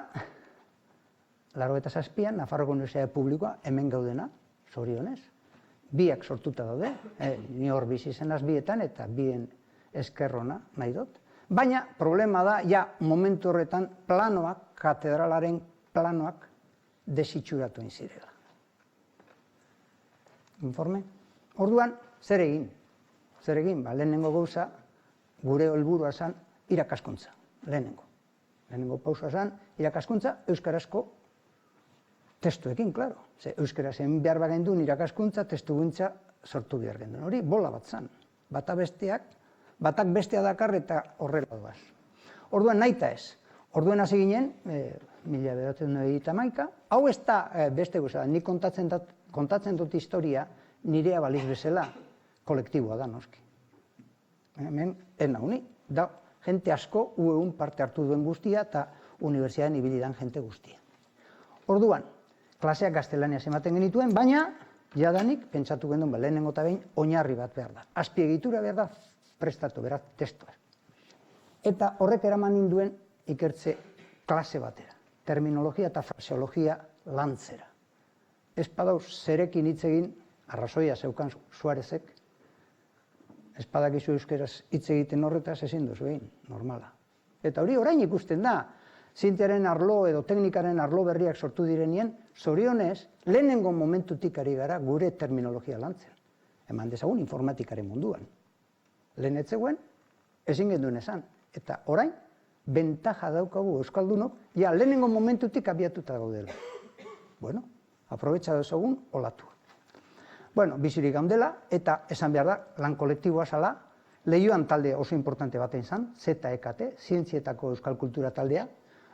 87an Nafarroko Unibertsitate Publikoa hemen gaudena, zorionez. Biak sortuta daude, ni hor bizi zenaz bietan eta bien eskerrona nahi dut. Baina problema da, momentu horretan planoak, katedralaren planoak desitxuratu inzirela. Informe? Orduan, zer egin? Zer egin? Lehenengo gauza, gure helburua zen irakaskuntza. Lehenengo pausua zen irakaskuntza euskarazko testuekin, klaro. Ze euskera zen behar bagendun irakaskuntza, testu gintza sortu behar gendun. Hori bola bat zan. Batak bestea dakar eta horrela doaz. Orduan nahita ez. Orduan hasi ginen, 1991, hau ez da beste guzela, nik kontatzen dut historia nirea baliz bezala, kolektiboa da noski. Hemen, ez nauni, da jente asko UEUn parte hartu duen guztia eta unibertsitatean ibili dan jente guztia. Orduan, klaseak gaztelaniaz ematen genituen, baina jadanik pentsatu gendun, lehenengo eta behin, oinarri bat behar da. Azpiegitura behar da, prestatu, beraz, testua. Eta horrek eraman ninduen ikertze klase batera. Terminologia eta fraseologia lantzera. Ez padauz zerekin hitz egin, arrazoia zeukan Suarezek, ez padakizu euskeraz hitz egiten horretaz ezin duzu egin, normala. Eta hori orain ikusten da, zientziaren arlo edo teknikaren arlo berriak sortu direnien, zorionez, lehenengo momentutik ari gara gure terminologia lantzen. Eman dezagun informatikaren munduan. Lehen etzegoen, ezin genduen esan. Eta orain, bentaja daukagu euskaldunok, ja lehenengo momentutik abiatuta gaudela. Bueno, aprobetxa dezagun olatu. Bueno, bizirik gaundela, eta esan behar da, lan kolektiboa zala, Leioan talde oso importante baten zan, ZEKT, Zientzietako Euskal Kultura taldea,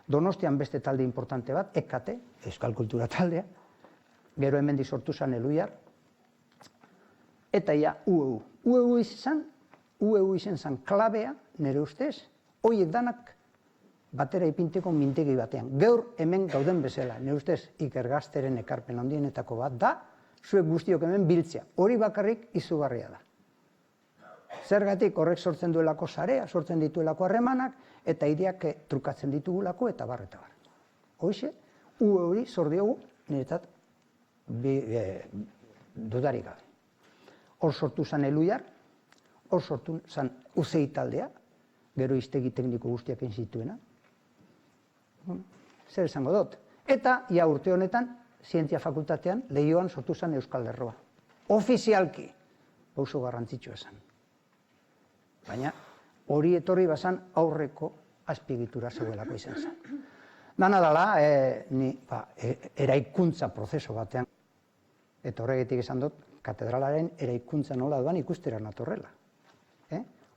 Donostian beste talde importante bat, EKT, Euskal Kultura taldea, gero hemendik sortu zan Eluiar, eta ja UEU. UEU izan zan klabea, nire ustez, horiek danak batera ipinteko mintegi batean. Gaur hemen gauden bezala, nire ustez Iker Gazteren ekarpen handienetako bat da, zuek guztiok hemen biltzea. Hori bakarrik izugarria da. Zergatik horrek sortzen duelako sarea, sortzen dituelako harremanak, eta ideak trukatzen ditugulako eta bar. Hoxe, hori zor diogu, niretzat dudarik gabe. Hor sortu zan Eluiar, hor sortu zan UCI taldea, gero hiztegi tekniko guztiak egin zituena. Zer esango dut. Eta, ja urte honetan, Zientzia Fakultatean, Leioan sortu zan Euskal Lerroa. Ofizialki, oso garrantzitsua esan. Baina hori etorri bazan aurreko azpiegitura zegoelako izan zen. Dana dela, ni eraikuntza prozeso batean, eta horregatik esan dut, katedralaren eraikuntza nola doan ikustera natorrela.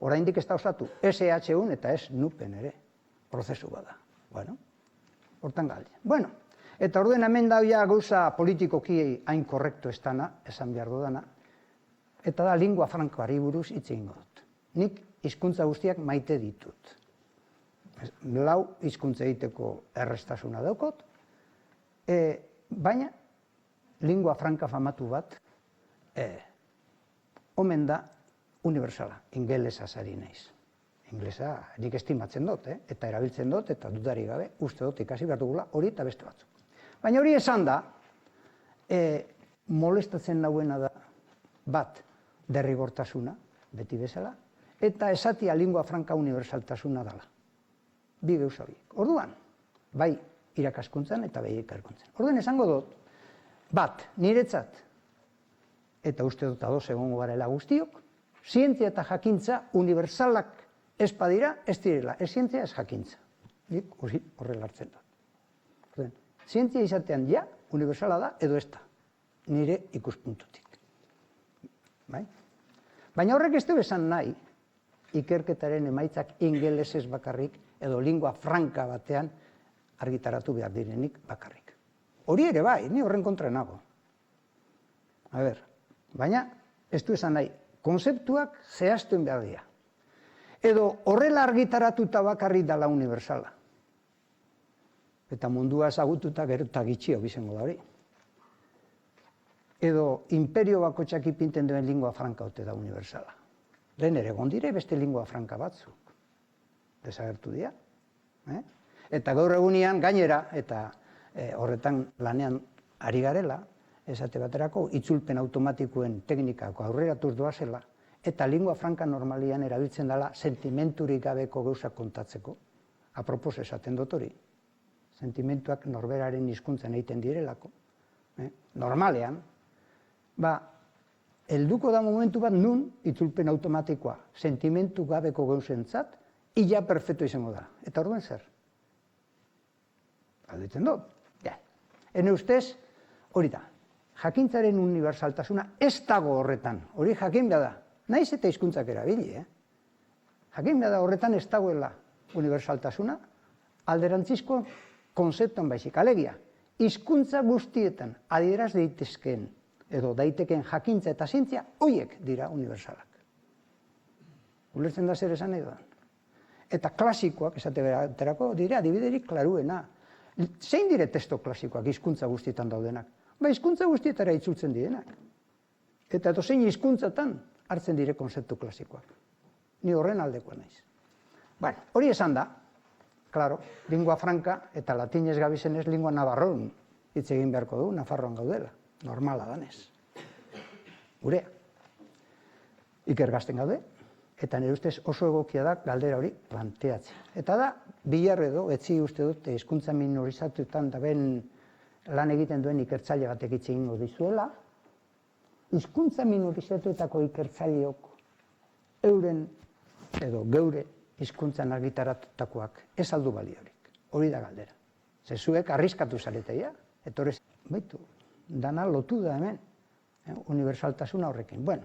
Oraindik ez da osatu, SH1 eta ez nupen ere, prozesu bada. Bueno, hortan galdi. Bueno, eta orduen hemen dauia gauza politikoki hain korrektu ez dana, esan behar dudana, eta da lingua frankoari buruz hitz egingo dut. Nik hizkuntza guztiak maite ditut. 4 hizkuntza egiteko errestasuna daukot, baina lingua franka famatu bat omen da universala, ingelesa zari naiz. Inglesa nik estimatzen dut, eta erabiltzen dut, eta dudari gabe, uste dut ikasi behar dugula hori eta beste batzuk. Baina hori esan da, molestatzen nauena da bat derrigortasuna, beti bezala, eta esatia lingua franka universaltasuna dela. Bi gauza horiek. Orduan, bai irakaskuntzan eta bai ikerkuntzan. Orduan esango dut, bat, niretzat, eta uste dut ados egongo garela guztiok, zientzia eta jakintza universalak ez badira, ez direla, ez zientzia ez jakintza. Nik horrela hartzen dut. Zientzia izatean ja, universala da edo ez da, nire ikuspuntutik. Baina horrek ez du esan nahi, ikerketaren emaitzak ingelesez bakarrik edo lingua franka batean argitaratu behar direnik bakarrik. Hori ere bai, ni horren kontra nago. Baina ez du esan nahi, konzeptuak zehaztuen behar dira. Edo horrela argitaratuta bakarrik dala universala. Eta mundua ezagututa gero eta gitxio bizango da hori. Edo imperio bakotxak ipinten duen lingua franka ote da universala. Lehen ere gondire beste lingua franka batzuk. Desagertu dira. Eta gaur egunean gainera, eta horretan lanean ari garela, esate baterako, itzulpen automatikoen teknikako aurreratuz doazela, eta lingua franka normalian erabiltzen dela sentimenturik gabeko gauzak kontatzeko. Apropos esaten dut hori. Sentimentuak norberaren hizkuntzan egiten direlako. Normalean, helduko da momentu bat nun itzulpen automatikoa sentimentu gabeko gauzentzat, ia perfecto izango da. Eta orduan zer? Alditzen dut. Ene ustez, hori da, jakintzaren unibersaltasuna ez dago horretan, hori jakin behar da, naiz eta hizkuntzak erabili, jakin behar da horretan ez dagoela unibersaltasuna, alderantzizko konzeptuan baizik, alegia, hizkuntza guztietan adieraz daitezkeen edo daitekeen jakintza eta zientzia, horiek dira unibersalak. Ulertzen da zer esan nahi dudan. Eta klasikoak, esate baterako, dire adibiderik klaruena. Zein dire testo klasikoak hizkuntza guztietan daudenak? Ba, hizkuntza guztietara itzultzen direnak. Eta zein hizkuntzatan hartzen dire konzeptu klasikoak. Ni horren aldekoa naiz. Bueno, hori esan da, claro, lingua franca eta latinez gabizenez lingua navarron hitz egin beharko du, Nafarroan gaudela. Normala danez. Gurea. Ikergasten gaude, eta nire ustez oso egokia da galdera hori planteatzea. Eta da, Bilarredo, etzi uste dut, hizkuntza minorizatuetan da ben lan egiten duen ikertzaile batek hitz egingo dizuela, hizkuntza minorizatuetako ikertzaileok euren edo geure hizkuntzan argitaratutakoak ez aldu baliorik. Hori da galdera. Zezuek arriskatu zareteia, etorez, baitu, dana lotu da hemen, unibersaltasuna horrekin. Bueno,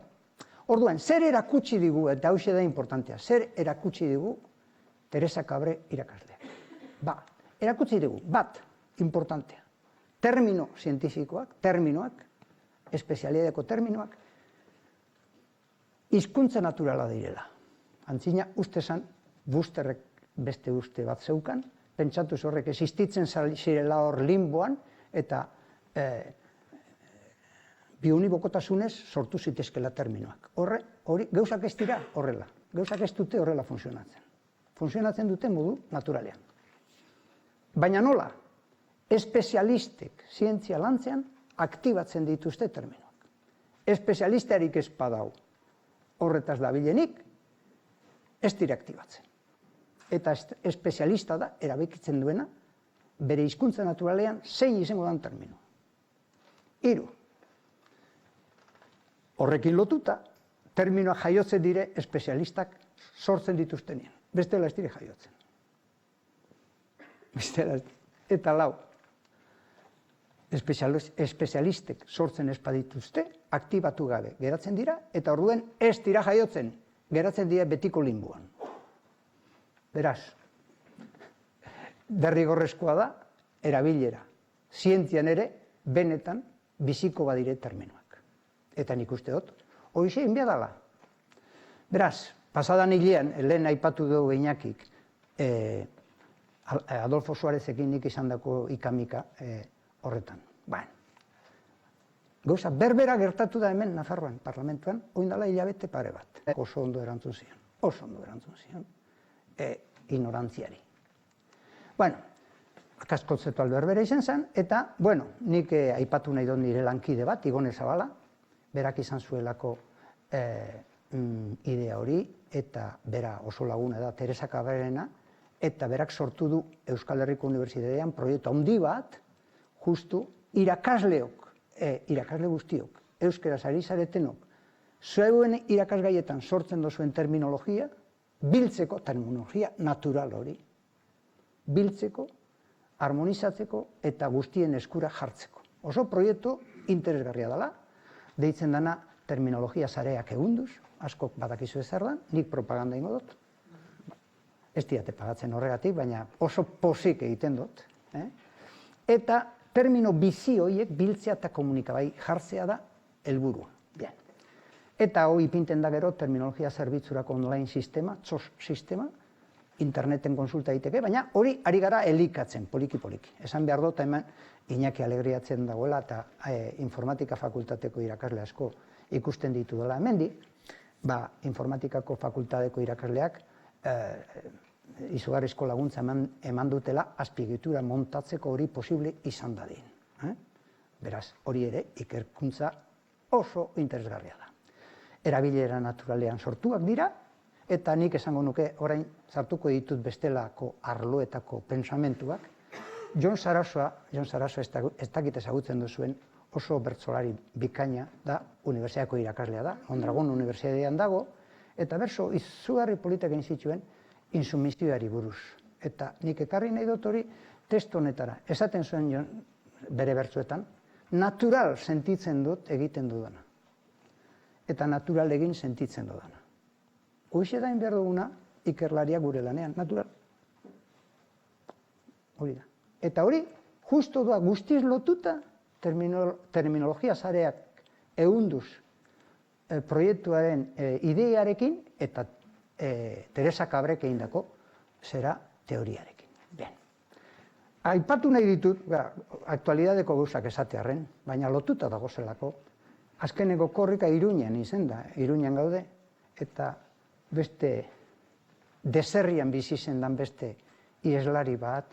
orduan, zer erakutsi digu, eta hauxe da importantea, zer erakutsi digu Teresa Cabré irakasleak. Ba, erakutsi digu, bat, importantea, termino zientifikoak, terminoak, espezialidadeko terminoak, hizkuntza naturala direla. Antzina, ustezan, Busterrek beste uste bat zeukan, pentsatuz horrek existitzen zirela hor limboan, eta biunibokotasunez sortu zitezkela terminoak. Hori, gauzak ez dira horrela. Gauzak ez dute horrela funtzionatzen. Funtzionatzen dute modu naturalean. Baina nola? Espezialistek zientzia lantzean aktibatzen dituzte terminoak. Espezialistarik ez badau horretaz dabilenik, ez dira aktibatzen. Eta espezialista da, erabekitzen duena, bere hizkuntza naturalean zein izango dan termino. 3. Horrekin lotuta, terminoa jaiotzen dire espezialistak sortzen dituztenien. Bestela ez dire jaiotzen. Eta 4. Espezialistek sortzen ez badituzte, aktibatu gabe geratzen dira, eta orduen ez dira jaiotzen, geratzen dira betiko limboan. Beraz, derrigorrezkoa da, erabilera. Zientzian ere, benetan, biziko badire terminoak. Eta nik uste dut, horixe egin behar dela. Beraz, pasadan hilean, lehen aipatu dugu Iñakik, Adolfo Suarezekin nik izandako ikamika horretan. Gauza, berbera gertatu da hemen Nafarroan, parlamentuan, oindala hilabete pare bat. Oso ondo erantzun zion. Ignorantziari. Bueno, akaz kontzeptual berbera izan zen, eta, bueno, nik aipatu nahi dut nire lankide bat, Igone Zabala, berak izan zuelako idea hori, eta bera oso laguna da Teresa Cabrérena, eta berak sortu du Euskal Herriko Unibertsitatean proiektu handi bat, justu irakasle guztiok, euskaraz ari zaretenok, zeuen irakasgaietan sortzen dozuen terminologia, biltzeko, terminologia natural hori, biltzeko, harmonizatzeko eta guztien eskura jartzeko. Oso proiektu interesgarria dela, deitzen dana terminologia zareak egunduz, askok badakizu ezer da, nik propaganda ingo dut. Ez diate pagatzen horregatik, baina oso pozik egiten dut. Eta termino bizi horiek biltzea eta komunikabai jartzea da helburua. Eta hori ipinten da gero terminologia zerbitzurako online sistema, TSOS sistema, interneten konsulta daiteke, baina hori ari gara elikatzen, poliki-poliki. Esan behar dut hemen Iñaki alegriatzen dagoela eta informatika fakultateko irakasle asko ikusten ditu dela hemendik, informatikako fakultateko irakasleak izugarrizko laguntza eman dutela azpiegitura montatzeko hori posible izan dadin. Beraz, hori ere ikerkuntza oso interesgarria da. Erabilera naturalean sortuak dira, eta nik esango nuke orain sartuko ditut bestelako arloetako pensamentuak. Jon Sarasua ez dakit ezagutzen duzuen oso bertsolari bikaina da, unibertsitateko irakaslea da, Mondragon Unibertsitatean dago, eta berso izugarri politak egin zituen insumisioari buruz. Eta nik ekarri nahi dut hori testu honetara. Esaten zuen bere bertzuetan, natural sentitzen dut egiten dudana. Eta natural egin sentitzen dudana. Hoxe da behar duguna ikerlaria gure lanean, natural. Hori da. Eta hori, justo da guztiz lotuta terminologia sareak ehunduz proiektuaren ideiarekin eta Teresa Cabrek egindako zera teoriarekin. Ben. Aipatu nahi ditut, aktualidadeko gauzak esatearren, baina lotuta dago zelako. Azkeneko korrika Iruñan izen da, Iruñan gaude, eta beste deserrian bizi zendan beste ieslari bat,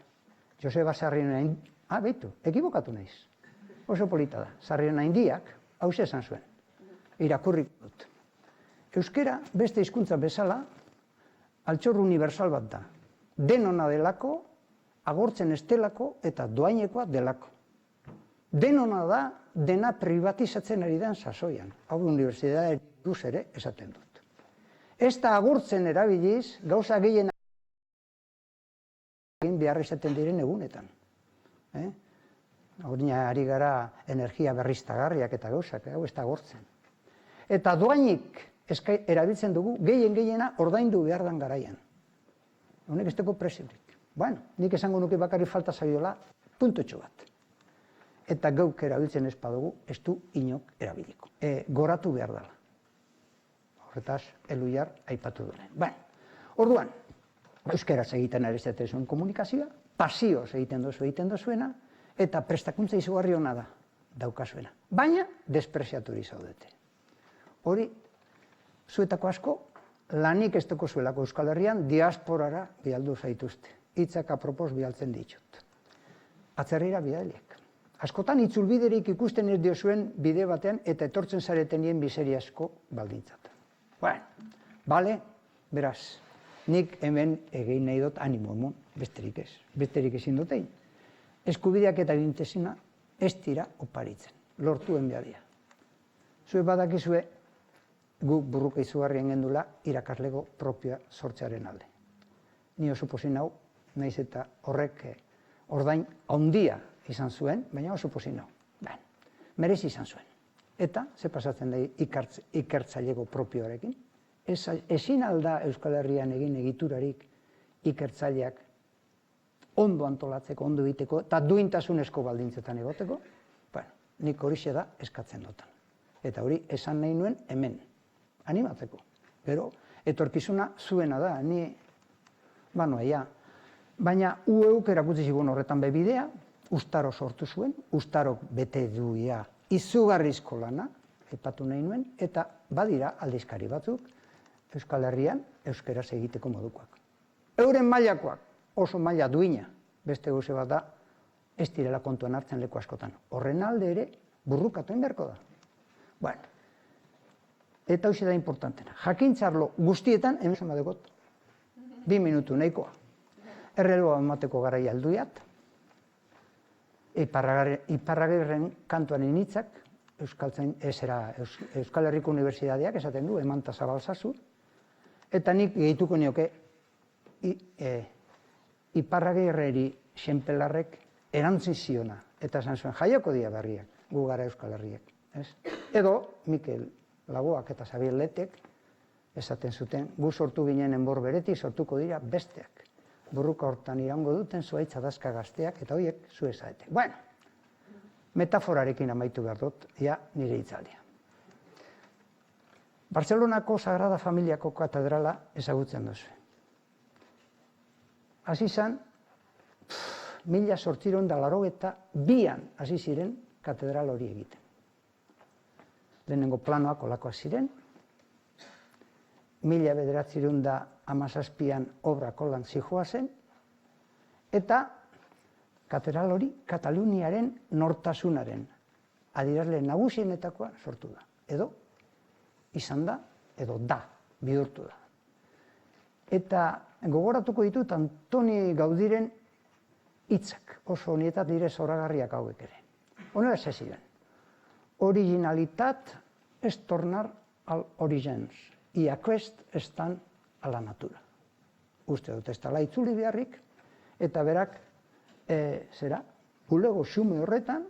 Joseba Sarrionain, beitu, ekibokatu naiz. Oso polita da. Sarrionaindiak, hauxe esan zuen, irakurrik dut. Euskera beste hizkuntza bezala, altxor universal bat da. Denona delako, agortzen estelako eta doainekoa delako. Denona da, dena privatizatzen ari den sasoian. Hau unibertsitatea duz ere esaten dut. Ez da agurtzen erabiliz, gauza gehien egin behar izaten diren egunetan. Horina ari gara energia berriztagarriak eta gauzak, hau ez da agurtzen. Eta doainik erabiltzen dugu, gehiena ordaindu behar dan garaian. Honek ez dugu presiorik. Bueno, nik esango nuke bakarrik falta zaiola, puntotxo bat. Eta geuk erabiltzen ez badugu, ez du inok erabiliko. Goratu behar dela. Horretaz, Eluiar aipatu duen. Orduan, euskaraz egiten ari zaten zuen komunikazioa, pasioz egiten duzuena, eta prestakuntza izugarri hona da, daukazuena. Baina, despreziaturi zaudete. Hori, zuetako asko, lanik ez duko zuelako Euskal Herrian, diasporara bialdu zaituzte. Hitzak apropos bialtzen ditut. Atzerrira bidaliek. Askotan itzulbiderik ikusten ez diozuen bide batean eta etortzen zaretenien bizeri asko baldintzat. Bale, beraz, nik hemen egin nahi dut animo emon, besterik ez. Besterik ezin dutein. Eskubideak eta gintesina ez dira oparitzen. Lortuen behadia. Zue badakizue, gu burruka izugarrien gendula irakaslego propioa sortzearen alde. Ni oso pozin hau, naiz eta horrek ordain handia izan zuen, baina oso pozin hau. Merezi izan zuen. Eta, ze pasatzen da ikertzailego propioarekin? Ezin alda Euskal Herrian egin egiturarik ikertzaileak ondo antolatzeko, ondo egiteko, eta duintasunezko baldintzetan egoteko? Nik horixe da eskatzen dutan. Eta hori esan nahi nuen hemen. Animatzeko. Gero, etorkizuna zuena da, ni banoia. Baina ueuk erakutsi zigun horretan bebidea, ustaro sortu zuen, ustarok bete duia izugarrizko lana, aipatu nahi nuen, eta badira aldizkari batzuk Euskal Herrian euskeraz egiteko modukoak. Euren mailakoak, oso maila duina, beste gauze bat da, ez direla kontuan hartzen leku askotan. Horren alde ere, burrukatu beharko da. Eta hau da importantena. Jakintzarlo guztietan, hemen zama dekot, 2 minutu nahikoa. Erreloa emateko garaia alduiat, Iparragirren kantuan initzak, Euskal Herriko Unibertsitateak esaten du, emanta zabalzazu, eta nik gehituko nioke Iparragirreri xenpelarrek erantzi ziona, eta esan zuen jaioko dia berriak, gu gara Euskal Herriak. Edo, Mikel Laboak eta Xabier Letek esaten zuten, gu sortu ginen enbor beretik, sortuko dira besteak. Burruka hortan iraungo duten zuaitza dazka gazteak, eta horiek zu ezaete. Metaforarekin amaitu behar dut, nire hitzaldia. Bartzelonako Sagrada Familiako katedrala ezagutzen duzu. Hasi zan, 1882an hasi ziren katedral hori egiten. Lehenengo planoak olakoak ziren, 1917an obra kolan zijoa zen, eta katedral hori Kataluniaren nortasunaren adierazle nagusienetakoa sortu da. Edo izan da, edo da, bihurtu da. Eta gogoratuko ditut Antoni Gaudiren hitzak, oso honietat dire zoragarriak hauek ere. Honela ez ziren. Originalitat es tornar al origens, y aquest estan a la natura. Uste dut ez dela itzuli beharrik, eta berak, bulego xume horretan,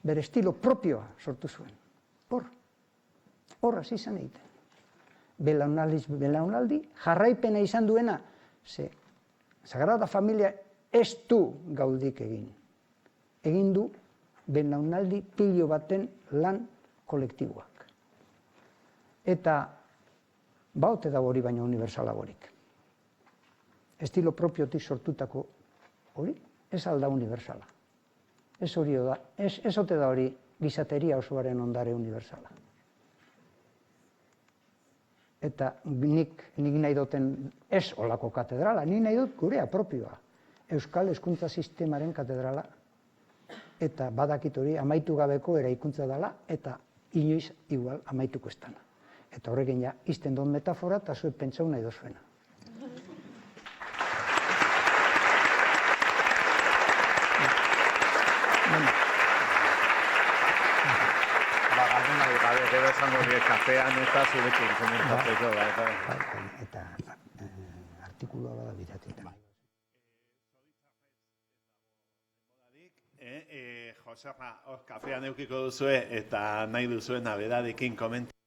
bere estilo propioa sortu zuen. Hor hasi izan egiten. Belaunaldi, jarraipena izan duena, ze Sagrada Familia ez du gaudik egin. Egin du belaunaldi pilo baten lan kolektiboak. Eta baote dago hori baina universalagorik. Estilo propiotik sortutako hori, ez alda universala. Ez ote da hori gizateria osoaren ondare universala. Eta nik nahi duten ez olako katedrala, nik nahi dut gurea propioa. Euskal Hezkuntza Sistemaren katedrala. Eta badakit hori amaitu gabeko eraikuntza dela, eta inoiz igual amaituko ez dana. Eta horrekin ja, izten dut metafora, eta zuek pentsau nahi dozuena. Gero esango die kafean eta zurekin komentatzeko. Eta artikulua bada biratetan. Joserra, kafean eukiko duzue eta nahi duzuen aberadekin komentar.